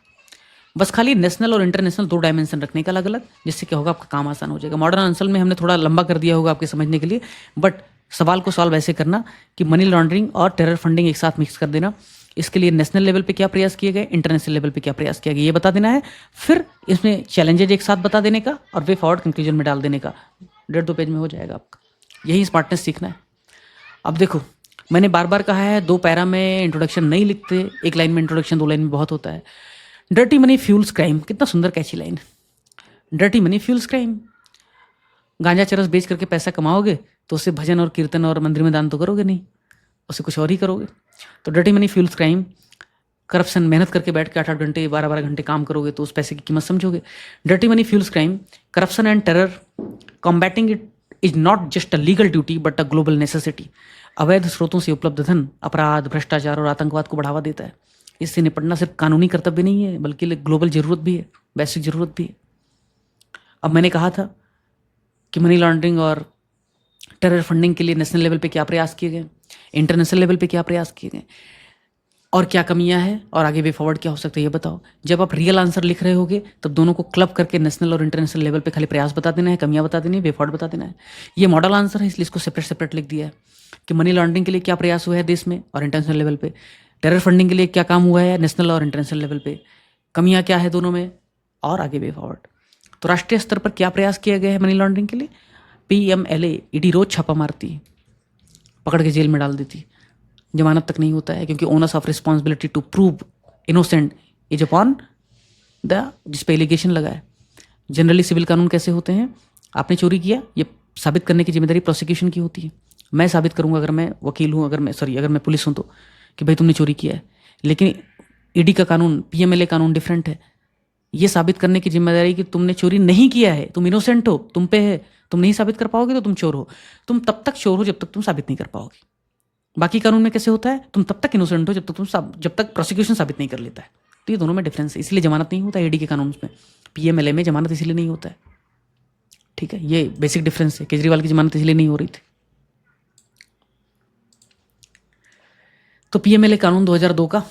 बस खाली नेशनल और इंटरनेशनल 2 डायमेंशन रखने का अलग अलग, जिससे क्या होगा, आपका काम आसान हो जाएगा। मॉडर्न आंसर में हमने थोड़ा लंबा कर दिया होगा आपके समझने के लिए, बट सवाल को सॉल्व ऐसे करना कि मनी लॉन्ड्रिंग और टेरर फंडिंग एक साथ मिक्स कर देना। इसके लिए नेशनल लेवल पे क्या प्रयास किए गए, इंटरनेशनल लेवल पे क्या प्रयास किया गया, ये बता देना है। फिर इसमें चैलेंजेज एक साथ बता देने का, और वे फॉरवर्ड कंक्लूजन में डाल देने का। 1.5-2 पेज में हो जाएगा आपका। यही स्मार्टनेस सीखना है। अब देखो, मैंने बार बार कहा है 2 पैरा में इंट्रोडक्शन नहीं लिखते, 1 लाइन में इंट्रोडक्शन, 2 लाइन में बहुत होता है। डर्टी मनी फ्यूल्स क्राइम, कितना सुंदर catchy line. Dirty money fuels crime, गांजा चरस बेच करके पैसा कमाओगे तो उससे भजन और कीर्तन और मंदिर में दान तो करोगे नहीं, उससे कुछ और ही करोगे। तो dirty money fuels crime, corruption, मेहनत करके बैठ के 8-8 घंटे 12-12 घंटे काम करोगे तो उस पैसे की कीमत समझोगे। Dirty money fuels crime, corruption and terror, combating it is not just a legal duty but a global necessity. अवैध स्रोतों से उपलब्ध धन अपराध, भ्रष्टाचार और आतंकवाद को बढ़ावा देता है। इससे निपटना सिर्फ कानूनी कर्तव्य नहीं है, बल्कि ग्लोबल जरूरत भी है, वैश्विक जरूरत भी है। अब मैंने कहा था कि मनी लॉन्ड्रिंग और टेरर फंडिंग के लिए नेशनल लेवल पे क्या प्रयास किए गए, इंटरनेशनल लेवल पे क्या प्रयास किए गए, और क्या कमियां हैं, और आगे वे फॉरवर्ड क्या हो सकता है ये बताओ। जब आप रियल आंसर लिख रहे होगे तब दोनों को क्लब करके नेशनल और इंटरनेशनल लेवल पे खाली प्रयास बता देना है, कमियां बता देनी है, वे फॉरवर्ड बता देना है। ये मॉडल आंसर है, इसलिए इसको सेपरेट सेपरेट लिख दिया है कि मनी लॉन्ड्रिंग के लिए क्या प्रयास हुआ है देश में और इंटरनेशनल लेवल पे, टेरर फंडिंग के लिए क्या काम हुआ है नेशनल और इंटरनेशनल लेवल पे, कमियां क्या है दोनों में, और आगे वे फॉरवर्ड। तो राष्ट्रीय स्तर पर क्या प्रयास किया गया है मनी लॉन्ड्रिंग के लिए? PMLA, ईडी रोज छापा मारती, पकड़ के जेल में डाल देती, जमानत तक नहीं होता है, क्योंकि onus of responsibility to prove innocent is upon the जिस पे एलिगेशन लगा है। जनरली सिविल कानून कैसे होते हैं, आपने चोरी किया, ये साबित करने की जिम्मेदारी प्रोसिक्यूशन की होती है। मैं साबित करूंगा अगर मैं वकील हूँ, अगर मैं पुलिस हूँ तो, कि भाई तुमने चोरी किया है। लेकिन ईडी का कानून, पीएमएलए कानून डिफरेंट है। ये साबित करने की जिम्मेदारी कि तुमने चोरी नहीं किया है, तुम इनोसेंट हो, तुम पे है। तुम नहीं साबित कर पाओगे तो तुम चोर हो। तुम तब तक चोर हो जब तक तुम साबित नहीं कर पाओगे। बाकी कानून में कैसे होता है, तुम तब तक इनोसेंट हो जब तक प्रोसिक्यूशन साबित नहीं कर लेता है। तो ये दोनों में डिफरेंस है, इसलिए जमानत नहीं होता ईडी के कानून में। पीएमएलए में जमानत इसलिए नहीं होता है। ठीक है, ये बेसिक डिफरेंस है। केजरीवाल की जमानत इसलिए नहीं हो रही थी। तो पीएमएलए कानून 2002 का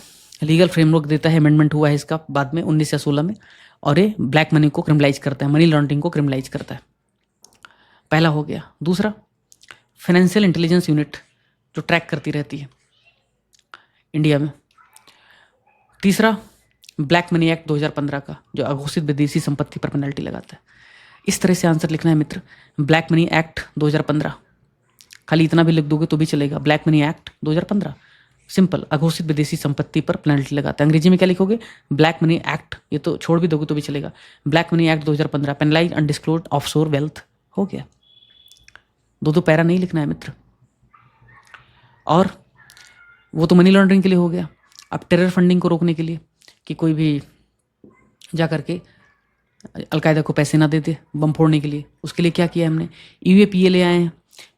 लीगल फ्रेमवर्क देता है, अमेंडमेंट हुआ है इसका बाद में 19 या 16 में, और ये ब्लैक मनी को क्रिमिनलाइज करता है, मनी लॉन्ड्रिंग को क्रिमिनलाइज करता है। पहला हो गया। दूसरा, फाइनेंशियल इंटेलिजेंस यूनिट जो ट्रैक करती रहती है इंडिया में। तीसरा, ब्लैक मनी एक्ट 2015 का, जो अघोषित विदेशी संपत्ति पर पेनल्टी लगाता है। इस तरह से आंसर लिखना है मित्र, ब्लैक मनी एक्ट 2015। खाली इतना भी लिख दोगे तो भी चलेगा, ब्लैक मनी एक्ट 2015, सिंपल, अघोषित विदेशी संपत्ति पर पेनल्टी लगाता है। अंग्रेजी में क्या लिखोगे, ब्लैक मनी एक्ट, ये तो छोड़ भी दोगे तो भी चलेगा। Black money act 2015, penalise undisclosed offshore wealth, हो गया। दो पैरा नहीं लिखना है मित्र। और वो तो मनी लॉन्ड्रिंग के लिए हो गया। अब टेरर फंडिंग को रोकने के लिए, कि कोई भी जा करके अलकायदा को पैसे ना दे दे बम फोड़ने के लिए, उसके लिए क्या किया हमने, यूएपीए आए हैं।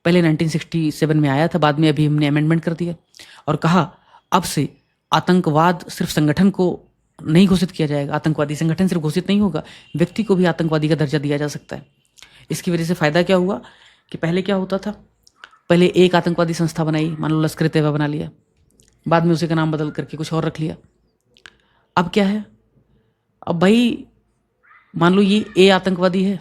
पहले 1967 में आया था, बाद में अभी हमने अमेंडमेंट कर दिया और कहा अब से आतंकवाद सिर्फ संगठन को नहीं घोषित किया जाएगा, आतंकवादी संगठन सिर्फ घोषित नहीं होगा, व्यक्ति को भी आतंकवादी का दर्जा दिया जा सकता है। इसकी वजह से फ़ायदा क्या हुआ कि पहले क्या होता था, पहले एक आतंकवादी संस्था बनाई, मान लो लश्कर तैयबा बना लिया, बाद में उसी का नाम बदल करके कुछ और रख लिया। अब क्या है, अब भाई मान लो ये ए आतंकवादी है,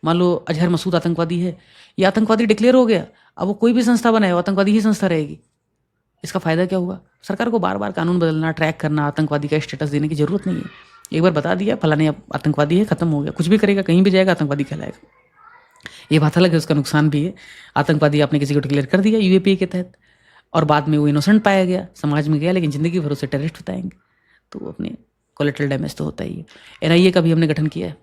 मान लो अजहर मसूद आतंकवादी है, ये आतंकवादी डिक्लेयर हो गया, अब वो कोई भी संस्था बनाए वो आतंकवादी ही संस्था रहेगी। इसका फ़ायदा क्या हुआ, सरकार को बार बार कानून बदलना, ट्रैक करना, आतंकवादी का स्टेटस देने की जरूरत नहीं है। एक बार बता दिया फलाने आतंकवादी है, खत्म हो गया, कुछ भी करेगा, कहीं भी जाएगा, आतंकवादी कहलाएगा। ये बात अलग है, उसका नुकसान भी है। आतंकवादी आपने किसी को डिक्लेयर कर दिया यूएपीए के तहत, और बाद में वो इनोसेंट पाया गया, समाज में गया, लेकिन ज़िंदगी भर उसे टेररिस्ट बताएंगे, तो अपने कोलेटरल डैमेज तो होता ही है। एनआईए का भी हमने गठन किया है,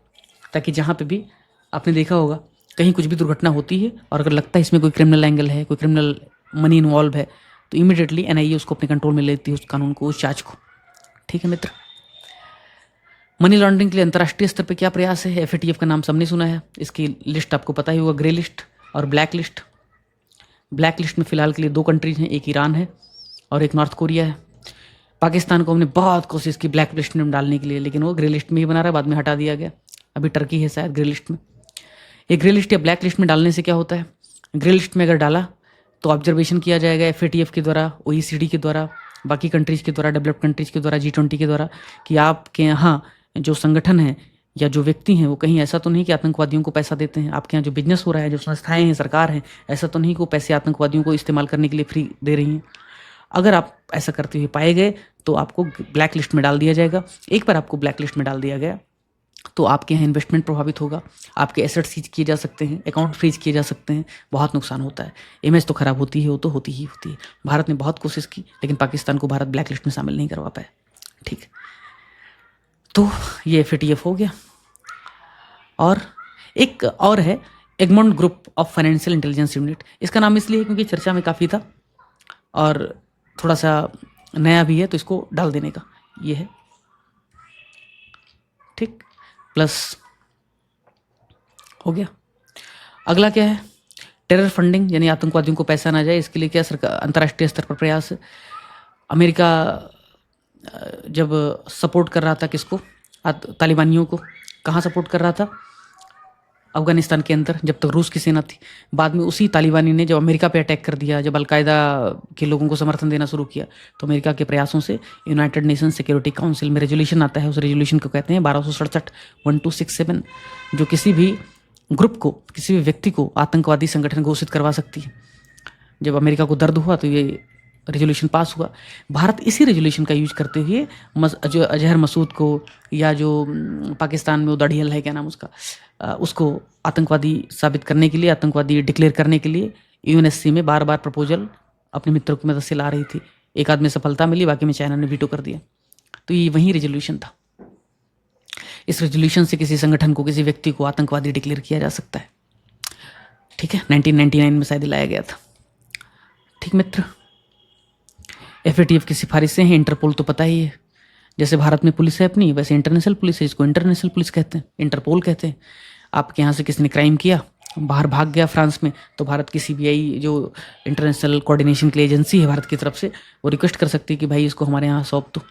ताकि जहाँ पे भी आपने देखा होगा कहीं कुछ भी दुर्घटना होती है और अगर लगता है इसमें कोई क्रिमिनल एंगल है, कोई क्रिमिनल मनी इन्वॉल्व है, तो इमीडिएटली एनआईए उसको अपने कंट्रोल में लेती है, उस कानून को, उस चार्ज को। ठीक है मित्र। मनी लॉन्ड्रिंग के लिए अंतर्राष्ट्रीय स्तर पर क्या प्रयास है, एफएटीएफ का नाम सबने सुना है, इसकी लिस्ट आपको पता ही होगा, ग्रे लिस्ट और ब्लैक लिस्ट। ब्लैक लिस्ट में फिलहाल के लिए 2 कंट्रीज हैं, एक ईरान है और एक नॉर्थ कोरिया है। पाकिस्तान को हमने बहुत कोशिश की ब्लैक लिस्ट में डालने के लिए, लेकिन वो ग्रे लिस्ट में ही बना रहा है, बाद में हटा दिया गया। अभी टर्की है शायद ग्रे लिस्ट में। ये ग्रे लिस्ट या ब्लैक लिस्ट में डालने से क्या होता है, ग्रे लिस्ट में अगर डाला तो ऑब्जर्वेशन किया जाएगा एफएटीएफ के द्वारा, ओईसीडी के द्वारा, बाकी कंट्रीज़ के द्वारा, डेवलप्ड कंट्रीज़ के द्वारा, G20 के द्वारा, कि आपके यहाँ जो संगठन है या जो व्यक्ति हैं वो कहीं ऐसा तो नहीं कि आतंकवादियों को पैसा देते हैं। आपके यहाँ जो बिजनेस हो रहा है, जो संस्थाएं हैं, सरकार है, ऐसा तो नहीं कि वो पैसे आतंकवादियों को इस्तेमाल करने के लिए फ्री दे रही हैं। अगर आप ऐसा करते हुए पाए गए तो आपको ब्लैक लिस्ट में डाल दिया जाएगा। एक बार आपको ब्लैक लिस्ट में डाल दिया गया तो आपके यहाँ इन्वेस्टमेंट प्रभावित होगा, आपके एसेट सीज किए जा सकते हैं, अकाउंट फ्रीज किए जा सकते हैं, बहुत नुकसान होता है। इमेज तो खराब होती है, वो तो होती ही होती है। भारत ने बहुत कोशिश की, लेकिन पाकिस्तान को भारत ब्लैक लिस्ट में शामिल नहीं करवा पाया। ठीक, तो ये एफएटीएफ हो गया। और एक और है Egmont group of financial intelligence unit. इसका नाम इसलिए क्योंकि चर्चा में काफ़ी था और थोड़ा सा नया भी है, तो इसको डाल देने का ये है। ठीक, प्लस हो गया। अगला क्या है, टेरर फंडिंग, यानी आतंकवादियों को पैसा ना जाए, इसके लिए क्या सरकार अंतर्राष्ट्रीय स्तर पर प्रयास है। अमेरिका जब सपोर्ट कर रहा था किसको, तालिबानियों को, कहाँ सपोर्ट कर रहा था, अफगानिस्तान के अंदर, जब तक रूस की सेना थी। बाद में उसी तालिबानी ने जब अमेरिका पे अटैक कर दिया, जब अलकायदा के लोगों को समर्थन देना शुरू किया, तो अमेरिका के प्रयासों से यूनाइटेड नेशन सिक्योरिटी काउंसिल में रेजोल्यूशन आता है। उस रेजोल्यूशन को कहते हैं 1267 1267, जो किसी भी ग्रुप को, किसी भी व्यक्ति को आतंकवादी संगठन घोषित करवा सकती है। जब अमेरिका को दर्द हुआ तो ये रेजोल्यूशन पास हुआ। भारत इसी रेजोल्यूशन का यूज करते हुए जो अजहर मसूद को, या जो पाकिस्तान में उदाड़ियल है, क्या नाम उसका, उसको आतंकवादी साबित करने के लिए, आतंकवादी डिक्लेयर करने के लिए यूएनएससी में बार बार प्रपोजल अपने मित्रों की मदद से ला रही थी। एक आध में सफलता मिली, बाकी में चाइना ने वीटो कर दिया। तो ये वही रेजोल्यूशन था। इस रेजोल्यूशन से किसी संगठन को, किसी व्यक्ति को आतंकवादी डिक्लेयर किया जा सकता है। ठीक है, 1999 में शायद लाया गया था। ठीक मित्र, एफएटीएफ की सिफारिशें हैं। इंटरपोल तो पता ही है, जैसे भारत में पुलिस है अपनी, वैसे इंटरनेशनल पुलिस है, जिसको इंटरनेशनल पुलिस कहते हैं, इंटरपोल कहते हैं। आपके यहाँ से किसी ने क्राइम किया, बाहर भाग गया फ्रांस में, तो भारत की सीबीआई जो इंटरनेशनल कोऑर्डिनेशन की एजेंसी है भारत की तरफ से, वो रिक्वेस्ट कर सकती है कि भाई इसको हमारे यहाँ सौंप दो,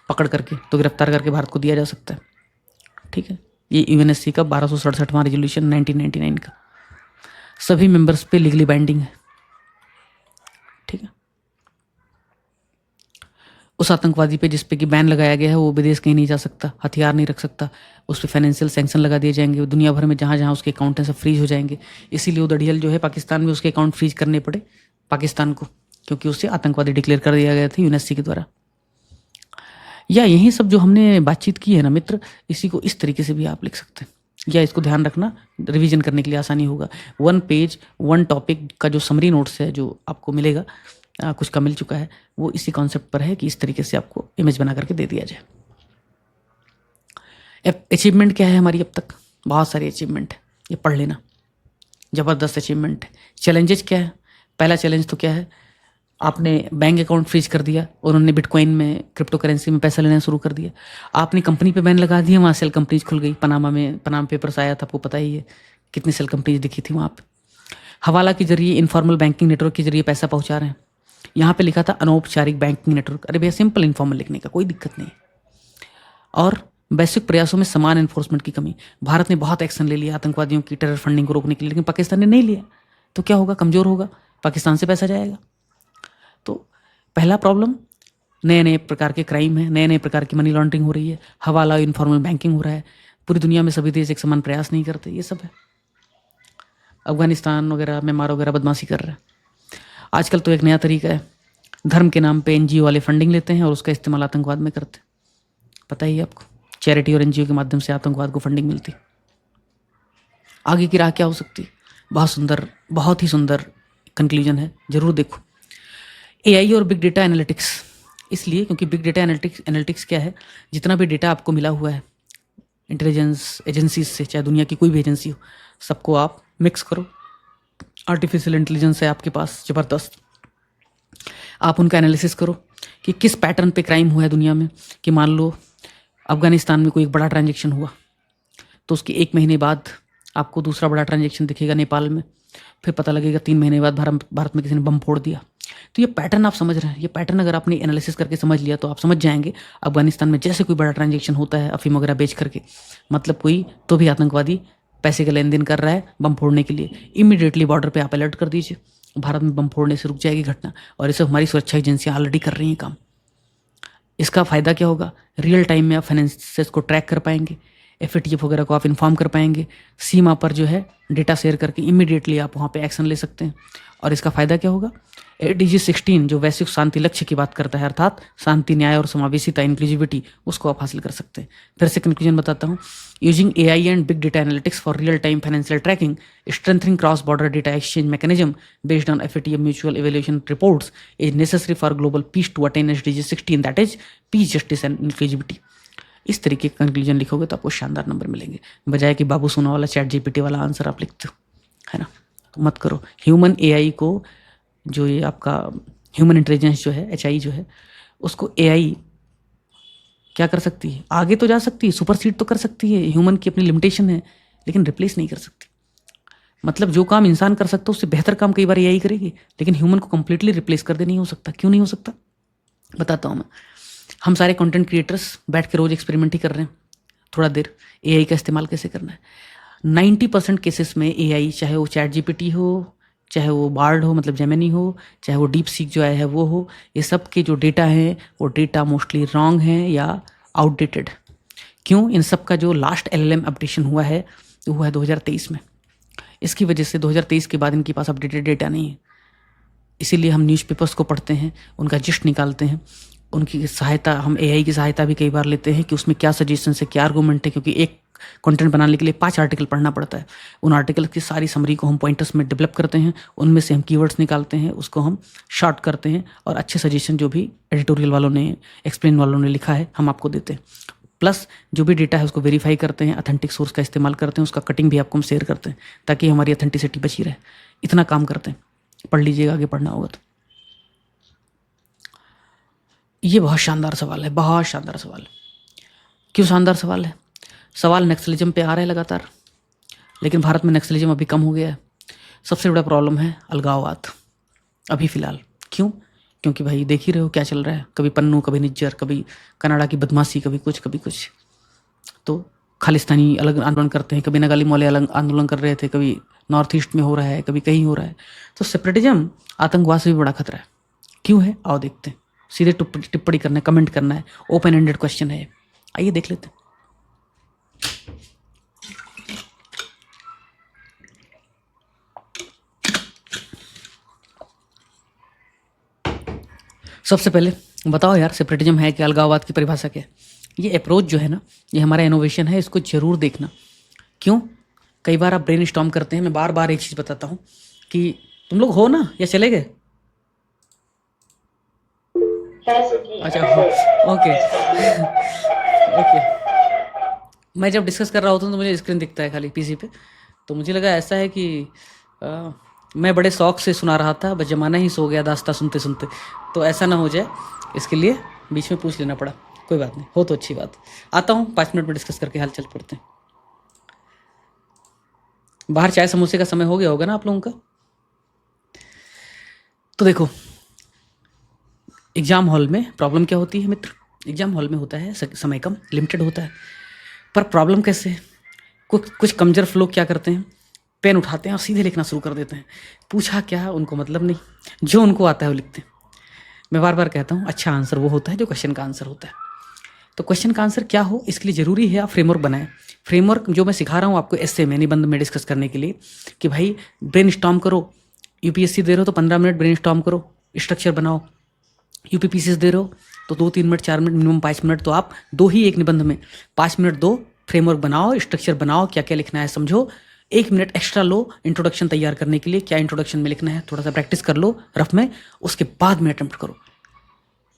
पकड़ करके तो गिरफ्तार करके भारत को दिया जा सकता है। ठीक है, ये यूएनएससी का 1267वां रेजोल्यूशन 1999 का सभी मेंबर्स पे लीगली बाइंडिंग है। ठीक है, उस आतंकवादी पे जिस पे कि बैन लगाया गया है वो विदेश कहीं नहीं जा सकता, हथियार नहीं रख सकता, उस पर फाइनेंशियल सैंक्शन लगा दिए जाएंगे, दुनिया भर में जहाँ जहाँ उसके अकाउंट हैं सब फ्रीज हो जाएंगे। इसीलिए उदड़ियल जो है पाकिस्तान में, उसके अकाउंट फ्रीज करने पड़े पाकिस्तान को, क्योंकि उसे आतंकवादी डिक्लेयर कर दिया गया था यूएनएससी के द्वारा। या यही सब जो हमने बातचीत की है ना मित्र, इसी को इस तरीके से भी आप लिख सकते हैं, या इसको ध्यान रखना, रिवीजन करने के लिए आसानी होगा। 1 पेज 1 टॉपिक का जो समरी नोट्स है जो आपको मिलेगा, कुछ का मिल चुका है, वो इसी कॉन्सेप्ट पर है कि इस तरीके से आपको इमेज बना करके दे दिया जाए। अचीवमेंट क्या है हमारी अब तक? बहुत सारी अचीवमेंट है, ये पढ़ लेना, ज़बरदस्त अचीवमेंट है। चैलेंजेस क्या है? पहला चैलेंज तो क्या है, आपने बैंक अकाउंट फ्रीज कर दिया, उन्होंने बिटकॉइन में, क्रिप्टो करेंसी में पैसा लेना शुरू कर दिया। आपने कंपनी पे बैन लगा दिया, वहाँ सेल कंपनीज खुल गई। पनामा में पनामा पेपर्स आया था, आपको पता ही है, कितनी सेल कंपनीज दिखी थी वहाँ पे। हवाला के जरिए, इनफॉर्मल बैंकिंग नेटवर्क के जरिए पैसा पहुँचा रहे हैं। यहाँ पे लिखा था अनौपचारिक बैंकिंग नेटवर्क। अरे भैया सिंपल इनफॉर्मल लिखने का कोई दिक्कत नहीं। और वैश्विक प्रयासों में समान एनफोर्समेंट की कमी। भारत ने बहुत एक्शन ले लिया आतंकवादियों की टेरर फंडिंग को रोकने के लिए, लेकिन पाकिस्तान ने नहीं लिया। तो क्या होगा? कमज़ोर होगा, पाकिस्तान से पैसा जाएगा। तो पहला प्रॉब्लम, नए नए प्रकार के क्राइम है, नए नए प्रकार की मनी लॉन्ड्रिंग हो रही है, हवाला इनफॉर्मल बैंकिंग हो रहा है। पूरी दुनिया में सभी देश एक समान प्रयास नहीं करते, ये सब है। अफगानिस्तान वगैरह, म्यांमार वगैरह बदमाशी कर रहा है। आजकल तो एक नया तरीका है, धर्म के नाम पे एनजीओ वाले फंडिंग लेते हैं और उसका इस्तेमाल आतंकवाद में करते हैं। पता ही है आपको, चैरिटी और एनजीओ के माध्यम से आतंकवाद को फंडिंग मिलती। आगे की राह क्या हो सकती है? बहुत सुंदर, बहुत ही सुंदर कंक्लूजन है, जरूर देखो। एआई और बिग डेटा एनालिटिक्स, इसलिए क्योंकि बिग डेटा एनालिटिक्स क्या है, जितना भी डेटा आपको मिला हुआ है इंटेलिजेंस एजेंसीज से, चाहे दुनिया की कोई भी एजेंसी हो, सबको आप मिक्स करो। आर्टिफिशियल इंटेलिजेंस है आपके पास ज़बरदस्त, आप उनका एनालिसिस करो कि किस पैटर्न पे क्राइम हुआ है दुनिया में। कि मान लो अफगानिस्तान में कोई एक बड़ा ट्रांजैक्शन हुआ, तो उसके 1 महीने बाद आपको दूसरा बड़ा ट्रांजैक्शन दिखेगा नेपाल में, फिर पता लगेगा 3 महीने बाद भारत में किसी ने बम फोड़ दिया। तो ये पैटर्न आप समझ रहे हैं, ये पैटर्न अगर आपने एनालिसिस करके समझ लिया तो आप समझ जाएंगे अफगानिस्तान में जैसे कोई बड़ा ट्रांजैक्शन होता है अफीम वगैरह बेच करके, मतलब कोई तो भी आतंकवादी पैसे का लेन देन कर रहा है बम फोड़ने के लिए, इमीडिएटली बॉर्डर पे आप अलर्ट कर दीजिए, भारत में बम फोड़ने से रुक जाएगी घटना। और ये सब हमारी सुरक्षा एजेंसियां ऑलरेडी कर रही हैं काम। इसका फ़ायदा क्या होगा? रियल टाइम में आप फाइनेंसेस को ट्रैक कर पाएंगे, एफएटीएफ वगैरह को आप इन्फॉर्म कर पाएंगे, सीमा पर जो है डेटा शेयर करके इमीडिएटली आप वहाँ पे एक्शन ले सकते हैं। और इसका फ़ायदा क्या होगा? एडीजी 16 जो वैश्विक शांति लक्ष्य की बात करता है, अर्थात शांति, न्याय और समावेशिता, इंक्लूसिविटी, उसको आप हासिल कर सकते हैं। फिर से कंक्लूजन बताता हूँ। Using AI and big data analytics for real time financial tracking, strengthening cross border data exchange mechanism based on FATF mutual evaluation reports is necessary for global peace to attain SDG 16, that is peace, justice and inclusivity. इस तरीके का conclusion लिखोगे तो आपको शानदार number मिलेंगे, बजाय कि बाबू सोना वाला चैट जीपीटी वाला आंसर आप लिखते हो, है ना। तो मत करो। ह्यूमन एआई को, जो ये आपका ह्यूमन इंटेलिजेंस जो है, एचआई जो है, उसको एआई क्या कर सकती है? आगे तो जा सकती है, सुपरसीड तो कर सकती है, ह्यूमन की अपनी लिमिटेशन है, लेकिन रिप्लेस नहीं कर सकती। मतलब जो काम इंसान कर सकता है उससे बेहतर काम कई बार एआई करेगी, लेकिन ह्यूमन को कंप्लीटली रिप्लेस कर दे नहीं हो सकता। क्यों नहीं हो सकता? बताता हूँ मैं। हम सारे कंटेंट क्रिएटर्स बैठ के रोज एक्सपेरिमेंट ही कर रहे हैं, थोड़ा देर एआई का इस्तेमाल कैसे करना है। 90% केसेस में एआई, चाहे वो चैट जीपीटी हो, चाहे वो बार्ड हो मतलब जेमिनी हो, चाहे वो डीप सीक जो आया है वो हो, ये सब के जो डेटा हैं वो डेटा मोस्टली रॉन्ग हैं या आउटडेटेड। क्यों? इन सब का जो लास्ट एलएलएम अपडेशन हुआ है वो हुआ है 2023 में। इसकी वजह से 2023 के बाद इनके पास अपडेटेड डेटा नहीं है। इसीलिए हम न्यूज़पेपर्स को पढ़ते हैं, उनका जिस्ट निकालते हैं, उनकी सहायता, हम एआई की सहायता भी कई बार लेते हैं कि उसमें क्या सजेशन है, क्या आर्गूमेंट है, क्योंकि एक कंटेंट बनाने के लिए 5 आर्टिकल पढ़ना पड़ता है। उन आर्टिकल की सारी समरी को हम पॉइंटर्स में डेवलप करते हैं, उनमें से हम कीवर्ड्स निकालते हैं, उसको हम शॉर्ट करते हैं और अच्छे सजेशन जो भी एडिटोरियल वालों ने, एक्सप्लेन वालों ने लिखा है, हम आपको देते हैं। प्लस जो भी डेटा है उसको वेरीफाई करते हैं, अथेंटिक सोर्स का इस्तेमाल करते हैं, उसका कटिंग भी आपको हम शेयर करते हैं ताकि हमारी अथेंटिसिटी बची रहे। इतना काम करते हैं, पढ़ लीजिएगा, आगे पढ़ना होगा तो। ये बहुत शानदार सवाल है, बहुत शानदार सवाल है। क्यों शानदार सवाल है? सवाल नक्सलिज्म पे आ रहा है लगातार, लेकिन भारत में नक्सलिज्म अभी कम हो गया है। सबसे बड़ा प्रॉब्लम है अलगाववाद अभी फ़िलहाल। क्यों? क्योंकि भाई देख ही रहे हो क्या चल रहा है, कभी पन्नू, कभी निज्जर, कभी कनाडा की बदमाशी, कभी कुछ कभी कुछ। तो खालिस्तानी अलग आंदोलन करते हैं, कभी नगाली मोले अलग आंदोलन कर रहे थे, कभी नॉर्थ ईस्ट में हो रहा है, कभी कहीं हो रहा है। तो सेपरेटिज्म आतंकवाद से भी बड़ा खतरा है। क्यों है? आओ देखते हैं। सीधे टिप्पणी करना है, कमेंट करना है, ओपन एंडेड क्वेश्चन है। आइए देख लेते हैं। सबसे पहले बताओ यार, सेपरेटिज्म है क्या? अलगाववाद की परिभाषा क्या है? ये अप्रोच जो है ना, ये हमारा इनोवेशन है, इसको जरूर देखना। क्यों? कई बार आप ब्रेन स्टॉर्म करते हैं। मैं बार बार एक चीज़ बताता हूँ कि तुम लोग हो ना या चले गए? अच्छा, ओके ओके। मैं जब डिस्कस कर रहा होता हूँ तो मुझे स्क्रीन दिखता है खाली पीसी पे, तो मुझे लगा ऐसा है कि मैं बड़े शौक से सुना रहा था, बस जमाना ही सो गया दास्ता सुनते सुनते। तो ऐसा ना हो जाए, इसके लिए बीच में पूछ लेना पड़ा। कोई बात नहीं, हो तो अच्छी बात। आता हूँ 5 मिनट में डिस्कस करके हाल चल पड़ते हैं। बाहर चाय समोसे का समय हो गया होगा ना आप लोगों का? तो देखो, एग्जाम हॉल में प्रॉब्लम क्या होती है मित्र? एग्जाम हॉल में होता है समय कम, लिमिटेड होता है। पर प्रॉब्लम कैसे है? कुछ कमजोर लोग क्या करते हैं, पेन उठाते हैं और सीधे लिखना शुरू कर देते हैं। पूछा क्या, उनको मतलब नहीं, जो उनको आता है वो लिखते हैं। मैं बार बार कहता हूँ, अच्छा आंसर वो होता है जो क्वेश्चन का आंसर होता है। तो क्वेश्चन का आंसर क्या हो, इसके लिए ज़रूरी है आप फ्रेमवर्क बनाएं। फ्रेमवर्क जो मैं सिखा रहा हूँ आपको एस्से में, निबंध में डिस्कस करने के लिए, कि भाई ब्रेन स्टॉर्म करो। यूपीएससी दे रहे हो तो 15 मिनट ब्रेन स्टॉर्म करो, स्ट्रक्चर बनाओ। यूपीपीसीएस दे रहे हो तो 2-3 मिनट, 4 मिनट, मिनिमम 5 मिनट तो आप दो ही एक निबंध में 5 मिनट दो, फ्रेमवर्क बनाओ, स्ट्रक्चर बनाओ, क्या क्या लिखना है समझो। 1 मिनट एक्स्ट्रा लो इंट्रोडक्शन तैयार करने के लिए, क्या इंट्रोडक्शन में लिखना है थोड़ा सा प्रैक्टिस कर लो रफ में, उसके बाद में अटेम्प्ट करो।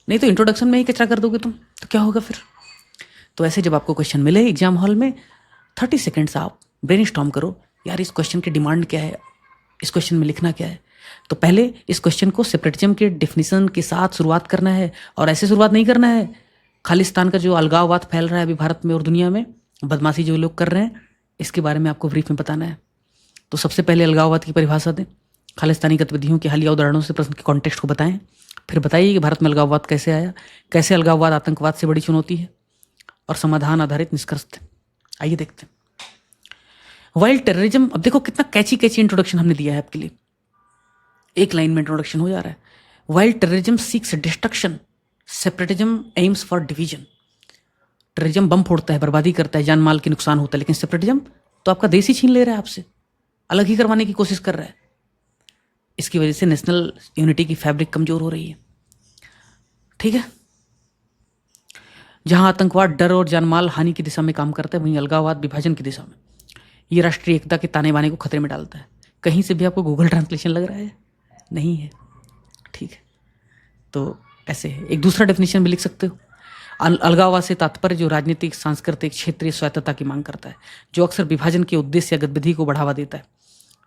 नहीं तो इंट्रोडक्शन में ही कचरा कर दोगे तुम, तो क्या होगा फिर? तो ऐसे जब आपको क्वेश्चन मिले एग्जाम हॉल में, 30 सेकेंड्स आप ब्रेन स्टॉर्म करो, यार इस क्वेश्चन की डिमांड क्या है, इस क्वेश्चन में लिखना क्या है। तो पहले इस क्वेश्चन को सेपरेटिज्म के डेफिनेशन के साथ शुरुआत करना है, और ऐसे शुरुआत नहीं करना है। खालिस्तान का जो अलगाववाद फैल रहा है अभी भारत में और दुनिया में, बदमाशी जो लोग कर रहे हैं, इसके बारे में आपको ब्रीफ में बताना है। तो सबसे पहले अलगाववाद की परिभाषा दें, खालिस्तानी गतिविधियों के हालिया उदाहरणों से प्रश्न के कॉन्टेक्स्ट को बताएं, फिर बताइए कि भारत में अलगाववाद कैसे आया, कैसे अलगाववाद आतंकवाद से बड़ी चुनौती है, और समाधान आधारित निष्कर्ष दें। आइए देखते हैं। वाइल्ड टेररिज्म, अब देखो कितना कैची कैची इंट्रोडक्शन हमने दिया है आपके लिए, एक लाइन में इंट्रोडक्शन हो जा रहा है। While terrorism seeks destruction, separatism aims for division. Terrorism bomb फोड़ता है, बर्बादी करता है, जान माल की नुकसान होता है, लेकिन सेपरेटिज्म तो आपका देश ही छीन ले रहा है आपसे, अलग ही करवाने की कोशिश कर रहा है। इसकी वजह से नेशनल यूनिटी की फैब्रिक कमजोर हो रही है। ठीक है, जहां आतंकवाद डर और जानमाल हानि की दिशा में काम करता है, वहीं अलगाववाद विभाजन की दिशा में। ये राष्ट्रीय एकता के ताने बाने को खतरे में डालता है। कहीं से भी आपको गूगल ट्रांसलेशन लग रहा है? नहीं है। ठीक है, तो ऐसे है। एक दूसरा डेफिनेशन भी लिख सकते हो, अलगाववाद से तात्पर्य जो राजनीतिक, सांस्कृतिक, क्षेत्रीय स्वायत्तता की मांग करता है, जो अक्सर विभाजन के उद्देश्य या गतिविधि को बढ़ावा देता है।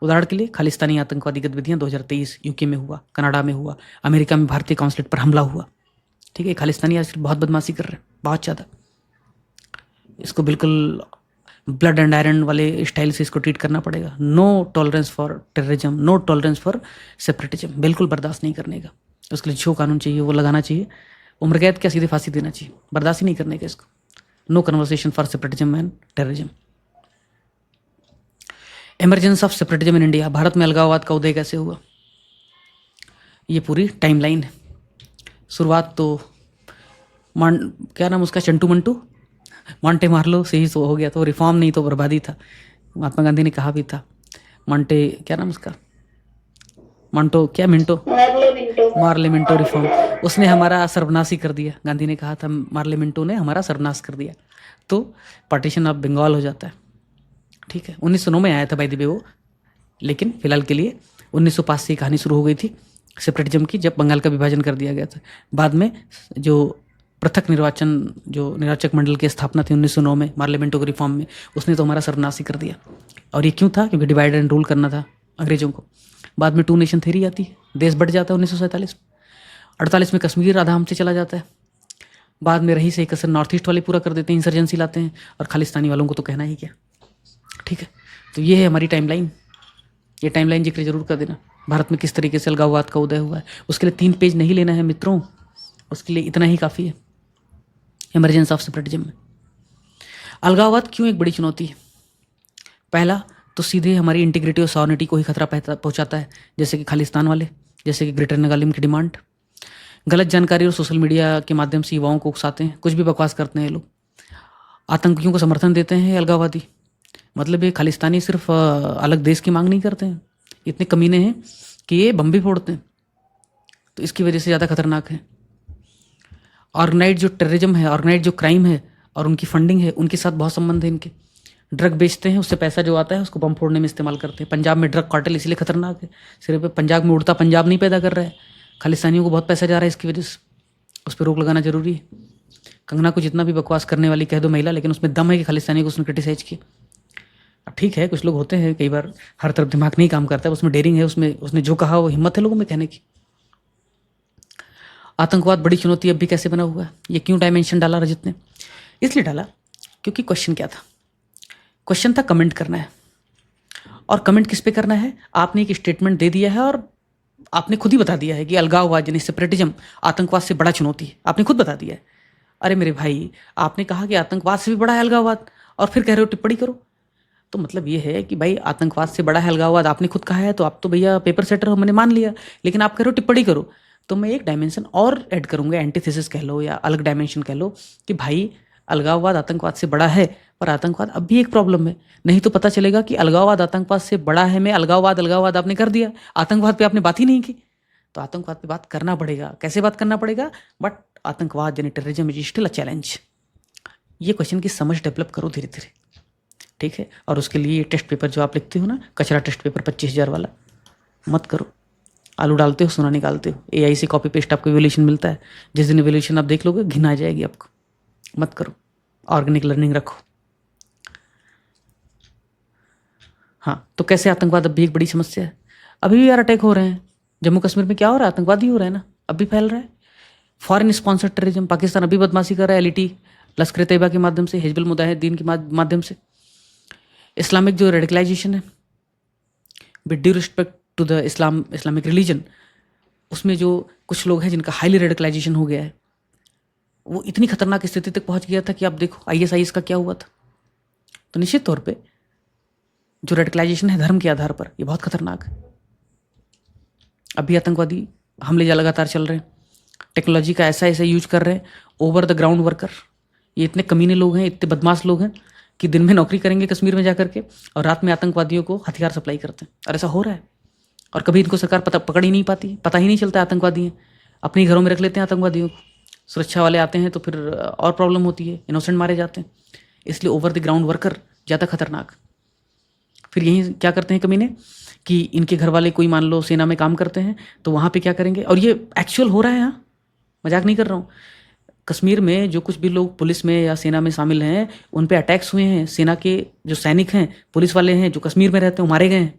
उदाहरण के लिए खालिस्तानी आतंकवादी गतिविधियां 2023 यूके में हुआ, कनाडा में हुआ, अमेरिका में भारतीय काउंसलेट पर हमला हुआ। ठीक है, खालिस्तानी आज बहुत बदमाशी कर रहे हैं, बहुत ज़्यादा। इसको बिल्कुल ब्लड एंड आयरन वाले स्टाइल से इसको ट्रीट करना पड़ेगा। No tolerance for terrorism, no tolerance for separatism, बिल्कुल बर्दाश्त नहीं करने का। उसके लिए जो कानून चाहिए वो लगाना चाहिए, उम्र कैद क्या सीधे फांसी देना चाहिए, बर्दाश्त ही नहीं करने का इसको। No conversation for separatism and terrorism. Emergence of separatism in India, Bharat में अलगाववाद का उदय कैसे हुआ, ये पूरी टाइमलाइन है। शुरुआत तो क्या नाम उसका, चंटू मंटू मॉन्टे मार्लो से ही हो गया, तो रिफॉर्म नहीं तो बर्बादी था। महात्मा गांधी ने कहा भी था, मॉन्टे क्या नाम उसका, मॉन्टो क्या, मिंटो, मार्ले मिंटो रिफॉर्म, उसने हमारा सर्वनाश ही कर दिया। गांधी ने कहा था मार्ले मिंटो ने हमारा सर्वनाश कर दिया। तो पार्टीशन ऑफ बंगाल हो जाता है। ठीक है, 1909 में आया था बाय द वे वो, लेकिन फिलहाल के लिए 1905 से कहानी शुरू हो गई थी सेपरेटिज्म की, जब बंगाल का विभाजन कर दिया गया था। बाद में जो पृथक निर्वाचन, जो निर्वाचक मंडल की स्थापना थी 1909 में पार्लियामेंटो के रिफॉर्म में, उसने तो हमारा सर्वनाश ही कर दिया। और ये क्यों था? क्योंकि डिवाइड एंड रूल करना था अंग्रेजों को। बाद में 2 नेशन थ्योरी आती है, देश बढ़ जाता है 1947 में। 48 में कश्मीर आधा हमसे चला जाता है। बाद में रही सही कसर नॉर्थ ईस्ट वाले पूरा कर देते हैं, इंसर्जेंसी लाते हैं, और खालिस्तानी वालों को तो कहना ही क्या। ठीक है, तो ये है हमारी टाइमलाइन। ये टाइमलाइन जिक्र जरूर कर देना, भारत में किस तरीके से अलगाववाद का उदय हुआ है। उसके लिए 3 पेज नहीं लेना है मित्रों, उसके लिए इतना ही काफ़ी है। इमरजेंस ऑफ सेपरेटिज्म में अलगाववाद क्यों एक बड़ी चुनौती है? पहला तो सीधे हमारी इंटीग्रिटी और सॉवरेनिटी को ही खतरा पहुंचाता है, जैसे कि खालिस्तान वाले, जैसे कि ग्रेटर नगालिम की डिमांड। गलत जानकारी और सोशल मीडिया के माध्यम से युवाओं को उकसाते हैं, कुछ भी बकवास करते हैं लोग। आतंकियों को समर्थन देते हैं अलगाववादी। मतलब ये खालिस्तानी सिर्फ अलग देश की मांग नहीं करते हैं, इतने कमीने हैं कि ये बम भी फोड़ते हैं, तो इसकी वजह से ज़्यादा खतरनाक है। ऑर्गेनाइज जो टेररिज्म है, ऑर्गेनाइज जो क्राइम है और उनकी फंडिंग है, उनके साथ बहुत संबंध है इनके। ड्रग बेचते हैं, उससे पैसा जो आता है उसको बम फोड़ने में इस्तेमाल करते हैं। पंजाब में ड्रग कार्टेल इसलिए खतरनाक है, सिर्फ पंजाब में उड़ता पंजाब नहीं पैदा कर रहा है, खालिस्तानियों को बहुत पैसा जा रहा है इसकी वजह से। उस पर रोक लगाना जरूरी है। कंगना को जितना भी बकवास करने वाली कह दो महिला, लेकिन उसमें दम है कि खालिस्तानी को उसने क्रिटिसाइज किया। अब ठीक है, कुछ लोग होते हैं, कई बार हर तरफ दिमाग नहीं काम करता है, उसमें डेयरिंग है, उसमें उसने जो कहा वो हिम्मत है लोगों में कहने की। आतंकवाद बड़ी चुनौती अब भी कैसे बना हुआ है? ये क्यों डायमेंशन डाला रजत ने? इसलिए डाला क्योंकि क्वेश्चन क्या था? क्वेश्चन था कमेंट करना है। और कमेंट किस पे करना है? आपने एक स्टेटमेंट दे दिया है और आपने खुद ही बता दिया है कि अलगाववाद यानी सेपरेटिज्म आतंकवाद से बड़ा चुनौती है। आपने खुद बता दिया है। अरे मेरे भाई, आपने कहा कि आतंकवाद से भी बड़ा है अलगाववाद, और फिर कह रहे हो टिप्पणी करो। तो मतलब ये है कि भाई आतंकवाद से बड़ा है अलगाववाद, आपने खुद कहा है, तो आप तो भैया पेपर सेटर हो, मैंने मान लिया। लेकिन आप कह रहे हो टिप्पणी करो, तो मैं एक डायमेंशन और ऐड करूंगा, एंटीथेसिस कह लो या अलग डायमेंशन कह लो, कि भाई अलगाववाद आतंकवाद से बड़ा है, पर आतंकवाद अब भी एक प्रॉब्लम है। नहीं तो पता चलेगा कि अलगाववाद आतंकवाद से बड़ा है, मैं अलगाववाद आपने कर दिया, आतंकवाद पे आपने बात ही नहीं की। तो आतंकवाद पे बात करना पड़ेगा। कैसे बात करना पड़ेगा? बट आतंकवाद यानी terrorism is still a challenge. ये क्वेश्चन की समझ डेवलप करो धीरे धीरे, ठीक है। और उसके लिए टेस्ट पेपर जो आप लिखते हो ना, कचरा टेस्ट पेपर 25,000 वाला, मत करो। आलू डालते हो, सोना निकालते हो, AI से कॉपी पेस्ट आपको इवोल्यूशन मिलता है। जिस दिन इवोल्यूशन आप देख लोगे घिन आ जाएगी आपको। मत करो, ऑर्गेनिक लर्निंग रखो। हाँ, तो कैसे आतंकवाद अब भी एक बड़ी समस्या है? अभी भी यार अटैक हो रहे हैं। जम्मू कश्मीर में क्या हो रहा है? आतंकवादी हो रहा है ना, अब भी फैल रहा है। फॉरेन स्पॉन्सर्ड टेररिज्म, पाकिस्तान अभी बदमाशी कर रहा है, LET, लश्कर तैयबा के माध्यम से, हिजबुल मुजाहिदीन के माध्यम से। इस्लामिक जो रेडिकलाइजेशन है, with due respect to the Islamic religion, उसमें जो कुछ लोग हैं जिनका हाईली रेडिकलाइजेशन हो गया है, वो इतनी खतरनाक स्थिति तक पहुंच गया था कि आप देखो ISIS का क्या हुआ था। तो निश्चित तौर पे जो रेडिकलाइजेशन है धर्म के आधार पर, ये बहुत खतरनाक है। अभी आतंकवादी हमले लगातार चल रहे हैं, टेक्नोलॉजी का ऐसा यूज कर रहे हैं। ओवर द ग्राउंड वर्कर, ये इतने कमीने लोग हैं, इतने बदमाश लोग हैं कि दिन में नौकरी करेंगे कश्मीर में जाकर के, और रात में आतंकवादियों को हथियार सप्लाई करते हैं। और ऐसा हो रहा है, और कभी इनको सरकार पकड़ ही नहीं पाती, पता ही नहीं चलता आतंकवादी हैं। अपने घरों में रख लेते हैं आतंकवादियों को, सुरक्षा वाले आते हैं तो फिर और प्रॉब्लम होती है, इनोसेंट मारे जाते हैं। इसलिए ओवर द ग्राउंड वर्कर ज़्यादा खतरनाक। फिर यहीं क्या करते हैं कमीने कि इनके घर वाले कोई मान लो सेना में काम करते हैं, तो वहाँ पे क्या करेंगे, और ये एक्चुअल हो रहा है, यहाँ मजाक नहीं कर रहा हूँ। कश्मीर में जो कुछ भी लोग पुलिस में या सेना में शामिल हैं, उन पे अटैक्स हुए हैं। सेना के जो सैनिक हैं, पुलिस वाले हैं जो कश्मीर में रहते हैं, वो मारे गए हैं,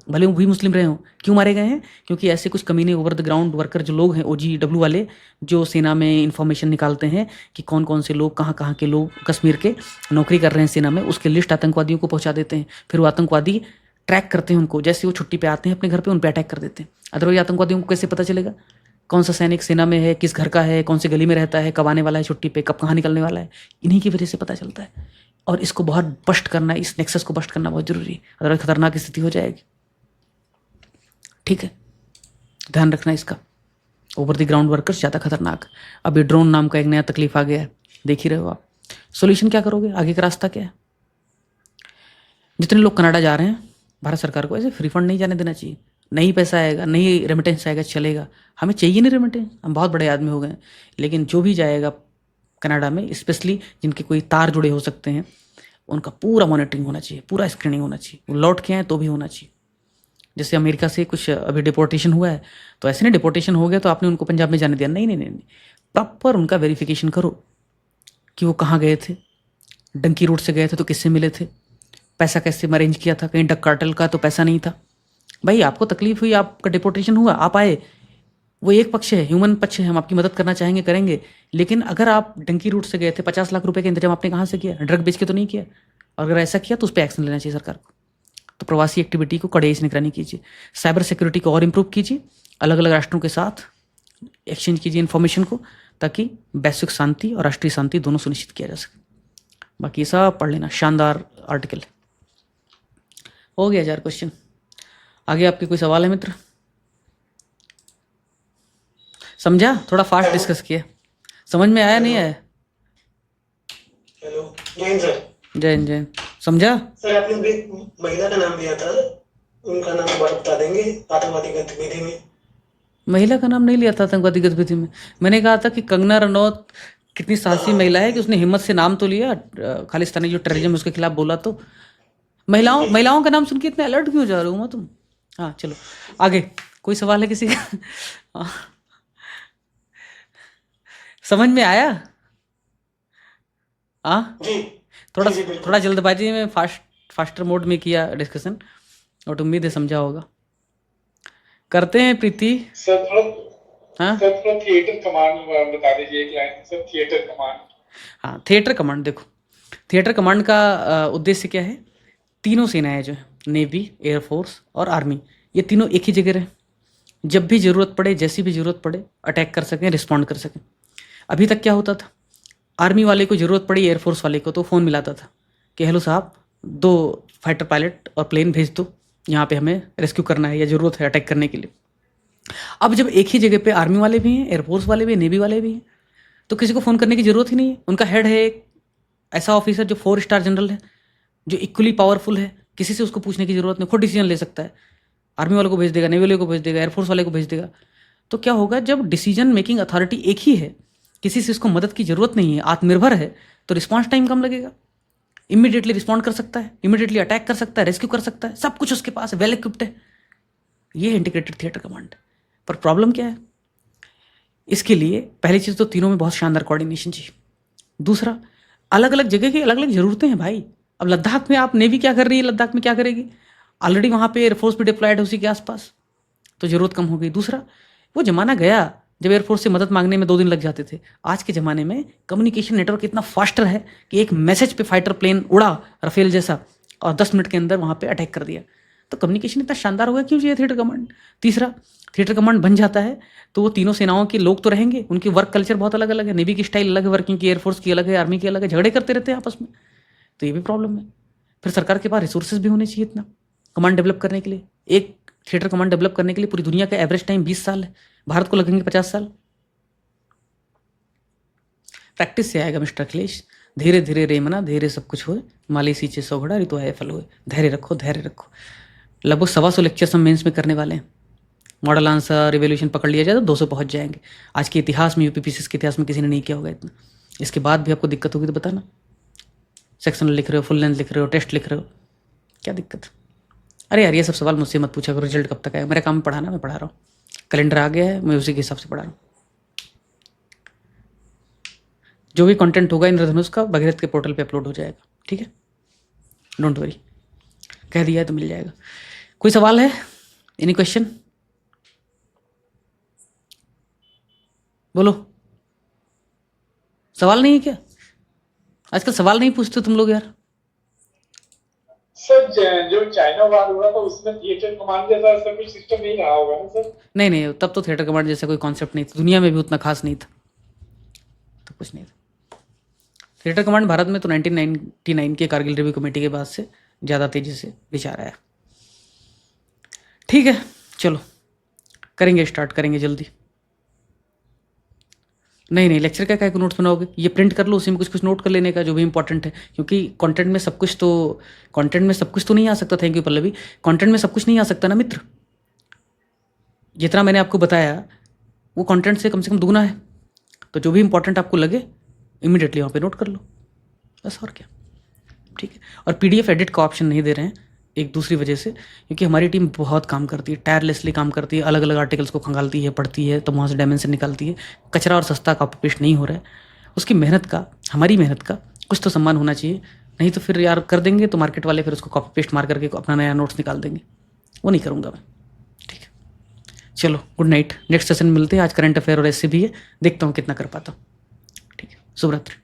भले वो भी मुस्लिम रहे हों। क्यों मारे गए हैं? क्योंकि ऐसे कुछ कमीने ओवर द ग्राउंड वर्कर जो लोग हैं, OGW वाले, जो सेना में इंफॉर्मेशन निकालते हैं कि कौन कौन से लोग कहाँ कहाँ के लोग कश्मीर के नौकरी कर रहे हैं सेना में, उसके लिस्ट आतंकवादियों को पहुँचा देते हैं। फिर वो आतंकवादी ट्रैक करते हैं उनको, जैसे वो छुट्टी पे आते हैं अपने घर पे, उन पर अटैक कर देते हैं। अदरवाइज आतंकवादियों को कैसे पता चलेगा कौन सा सैनिक सेना में है, किस घर का है, कौन सी गली में रहता है, कब आने वाला है छुट्टी पे, कब कहाँ निकलने वाला है? इन्हीं की वजह से पता चलता है। और इसको बहुत बस्ट करना, इस नेक्सस को बस्ट करना बहुत जरूरी है, अदरवाइज खतरनाक स्थिति हो जाएगी। ठीक है, ध्यान रखना इसका। ओवर द ग्राउंड वर्कर्स ज़्यादा खतरनाक। अभी ड्रोन नाम का एक नया तकलीफ आ गया है, देख ही रहे हो आप। सोल्यूशन क्या करोगे? आगे का रास्ता क्या है? जितने लोग कनाडा जा रहे हैं, भारत सरकार को ऐसे फ्री फंड नहीं जाने देना चाहिए। नहीं पैसा आएगा, नहीं रेमिटेंस आएगा, चलेगा। हमें चाहिए नहीं रेमिटेंस, हम बहुत बड़े आदमी हो गए। लेकिन जो भी जाएगा कनाडा में, स्पेशली जिनके कोई तार जुड़े हो सकते हैं, उनका पूरा मॉनिटरिंग होना चाहिए, पूरा स्क्रीनिंग होना चाहिए। वो लौट के आए तो भी होना चाहिए। जैसे अमेरिका से कुछ अभी डिपोर्टेशन हुआ है, तो ऐसे नहीं डिपोर्टेशन हो गया तो आपने उनको पंजाब में जाने दिया, नहीं नहीं नहीं नहीं, प्रॉपर उनका वेरिफिकेशन करो कि वो कहाँ गए थे, डंकी रूट से गए थे तो किससे मिले थे, पैसा कैसे अरेंज किया था, कहीं डक कार्टेल का तो पैसा नहीं था। भाई आपको तकलीफ हुई, आपका डिपोर्टेशन हुआ, आप आए, वो एक पक्ष है, ह्यूमन पक्ष है, हम आपकी मदद करना चाहेंगे, करेंगे। लेकिन अगर आप डंकी रूट से गए थे, 50 लाख रुपए का इंतजाम आपने कहाँ से किया? ड्रग बेच के तो नहीं किया। और अगर ऐसा किया तो उस पर एक्शन लेना चाहिए सरकार को। तो प्रवासी एक्टिविटी को कड़े से निगरानी कीजिए, साइबर सिक्योरिटी को और इम्प्रूव कीजिए, अलग अलग राष्ट्रों के साथ एक्सचेंज कीजिए इन्फॉर्मेशन को, ताकि वैश्विक शांति और राष्ट्रीय शांति दोनों सुनिश्चित किया जा सके। बाकी ये सब पढ़ लेना, शानदार आर्टिकल हो गया। 4 क्वेश्चन। आगे आपके कोई सवाल है मित्र? समझा? थोड़ा फास्ट डिस्कस किया, समझ में आया नहीं आया? Hello, Jain sir. जैन जैन समझा? सर आपने एक महिला का नाम लिया था, उनका नाम दोबारा बता देंगे आतंकवादी गतिविधि में? महिला का नाम नहीं लिया था आतंकवादी गतिविधि में। मैंने कहा था कि कंगना रनौत कितनी साहसी महिला है कि उसने हिम्मत से नाम तो लिया, खालिस्तानी जो टेररिज्म है उसके खिलाफ बोला। तो महिलाओं का नाम सुन के इतने अलर्ट क्यों जा रहे हो तुम? हाँ चलो आगे। कोई सवाल है किसी का? हाँ। समझ में आया? हाँ जी थोड़ा जी, बिल्कुल। थोड़ा जल्दबाजी में फास्टर मोड में किया डिस्कशन, और उम्मीद है समझा होगा। करते हैं प्रीति। सर थोड़ा हाँ सर थोड़ा थिएटर कमांड बता दीजिए एक लाइन सर, थिएटर कमांड। हाँ थिएटर कमांड देखो, थिएटर कमांड का उद्देश्य क्या है? तीनों सेनाएं जो है, नेवी, एयरफोर्स और आर्मी, ये तीनों एक ही जगह रहे, जब भी ज़रूरत पड़े, जैसी भी ज़रूरत पड़े, अटैक कर सकें, रिस्पॉन्ड कर सकें। अभी तक क्या होता था, आर्मी वाले को ज़रूरत पड़ी, एयरफोर्स वाले को तो फ़ोन मिलाता था कि हेलो साहब 2 फाइटर पायलट और प्लेन भेज दो, यहाँ पे हमें रेस्क्यू करना है या ज़रूरत है अटैक करने के लिए। अब जब एक ही जगह पे आर्मी वाले भी हैं, एयरफोर्स वाले भी हैं, नेवी वाले भी हैं, तो किसी को फ़ोन करने की ज़रूरत ही नहीं है। उनका हेड है एक ऐसा ऑफिसर जो 4 स्टार जनरल है, जो इक्वली पावरफुल है, किसी से उसको पूछने की ज़रूरत नहीं, खुद डिसीजन ले सकता है। आर्मी वाले को भेज देगा, नेवी वाले को भेज देगा, एयरफोर्स वाले को भेज देगा। तो क्या होगा, जब डिसीजन मेकिंग अथॉरिटी एक ही है, किसी से उसको मदद की ज़रूरत नहीं है, आत्मनिर्भर है, तो रिस्पॉन्स टाइम कम लगेगा, इमीडिएटली रिस्पॉन्ड कर सकता है, इमीडिएटली अटैक कर सकता है, रेस्क्यू कर सकता है, सब कुछ उसके पास वेल इक्विप्ड है। ये है इंटीग्रेटेड थिएटर कमांड। पर प्रॉब्लम क्या है? इसके लिए पहली चीज़ तो तीनों में बहुत शानदार कोऑर्डिनेशन चाहिए। दूसरा, अलग अलग जगह की अलग अलग ज़रूरतें हैं भाई। अब लद्दाख में आप नेवी क्या कर रही है, लद्दाख में क्या करेगी? ऑलरेडी वहाँ पे एयरफोर्स भी डिप्लॉयड है उसी के आसपास, तो ज़रूरत कम हो गई। दूसरा, वो ज़माना गया जब एयरफोर्स से मदद मांगने में 2 दिन लग जाते थे। आज के ज़माने में कम्युनिकेशन नेटवर्क इतना फास्टर है कि एक मैसेज पे फाइटर प्लेन उड़ा राफेल जैसा, और 10 मिनट के अंदर वहाँ पे अटैक कर दिया। तो कम्युनिकेशन इतना शानदार हो गया, क्यों चाहिए थिएटर कमांड? तीसरा, थिएटर कमांड बन जाता है तो वो तीनों सेनाओं के लोग तो रहेंगे, उनकी वर्क कल्चर बहुत अलग अलग है, नेवी की स्टाइल अलग है, वर्किंग की, एयरफोर्स की अलग है, आर्मी की अलग है, झगड़े करते रहते हैं आपस में, तो ये भी प्रॉब्लम है। फिर सरकार के पास रिसोर्सेज भी होने चाहिए इतना कमांड डेवलप करने के लिए। एक थिएटर कमांड डेवलप करने के लिए पूरी दुनिया का एवरेज टाइम 20 साल है, भारत को लगेंगे 50 साल। प्रैक्टिस से आएगा मिस्टर अखिलेश, धीरे धीरे रेमना, धीरे सब कुछ होए, माली सींचे 100 घड़ा, ऋतु आए फल होए। धैर्य रखो, धैर्य रखो। लगभग 125 लेक्चर्स हम मेंस में करने वाले हैं। मॉडल आंसर, रिवोल्यूशन पकड़ लिया जाए तो 200 पहुंच जाएंगे। आज के इतिहास में, यूपीपीसीएस के इतिहास में किसी ने नहीं किया होगा इतना। इसके बाद भी आपको दिक्कत होगी तो बताना। सेक्शनल लिख रहे हो, फुल लेंथ लिख रहे हो, टेस्ट लिख रहे हो, क्या दिक्कत? अरे यार ये सब सवाल मुझसे मत पूछा करो, रिजल्ट कब तक आएगा? मेरा काम पढ़ाना, मैं पढ़ा रहा हूँ, कैलेंडर आ गया है, मैं उसी के हिसाब से पढ़ा रहा हूँ। जो भी कंटेंट होगा इंद्रधनुष का भगीरथ के पोर्टल पे अपलोड हो जाएगा, ठीक है? डोंट वरी, कह दिया है तो मिल जाएगा। कोई सवाल है? Any question? बोलो। सवाल नहीं है क्या? आजकल सवाल नहीं पूछते तुम लोग यार। सर जो चाइना वार हुआ था उसमें थिएटर कमांड जैसा ऐसा कुछ सिस्टम नहीं रहा होगा ना सर? नहीं, तब तो थिएटर कमांड जैसा कोई कॉन्सेप्ट नहीं था, दुनिया में भी उतना खास नहीं था, तो कुछ नहीं था। थिएटर कमांड भारत में तो 1999 के कारगिल रिव्यू कमेटी के बाद से ज़्यादा तेजी से विचार आया। ठीक है, चलो करेंगे, स्टार्ट करेंगे जल्दी। नहीं, लेक्चर का को नोट्स बनाओगे? ये प्रिंट कर लो, उसी में कुछ कुछ नोट कर लेने का जो भी इंपॉर्टेंट है, क्योंकि कंटेंट में सब कुछ तो नहीं आ सकता। Thank you Pallavi. कंटेंट में सब कुछ नहीं आ सकता ना मित्र। जितना मैंने आपको बताया वो कंटेंट से कम दुगना है, तो जो भी इंपॉर्टेंट आपको लगे इमीडिएटली वहाँ पे नोट कर लो, बस और क्या। ठीक है, और PDF एडिट का ऑप्शन नहीं दे रहे हैं एक दूसरी वजह से, क्योंकि हमारी टीम बहुत काम करती है, टायरलेसली काम करती है, अलग अलग आर्टिकल्स को खंगालती है, पढ़ती है, तो वहाँ से डायमेंशन निकालती है। कचरा और सस्ता कॉपी पेस्ट नहीं हो रहा है, उसकी मेहनत का, हमारी मेहनत का कुछ तो सम्मान होना चाहिए। नहीं तो फिर यार कर देंगे तो मार्केट वाले फिर उसको कॉपी पेस्ट मार करके अपना नया नोट्स निकाल देंगे, वो नहीं करूँगा मैं। ठीक है, चलो गुड नाइट, नेक्स्ट सेशन में मिलते हैं। आज करंट अफेयर और ऐसे भी है, देखता हूँ कितना कर पाता हूँ। ठीक है, शुभ रात्रि।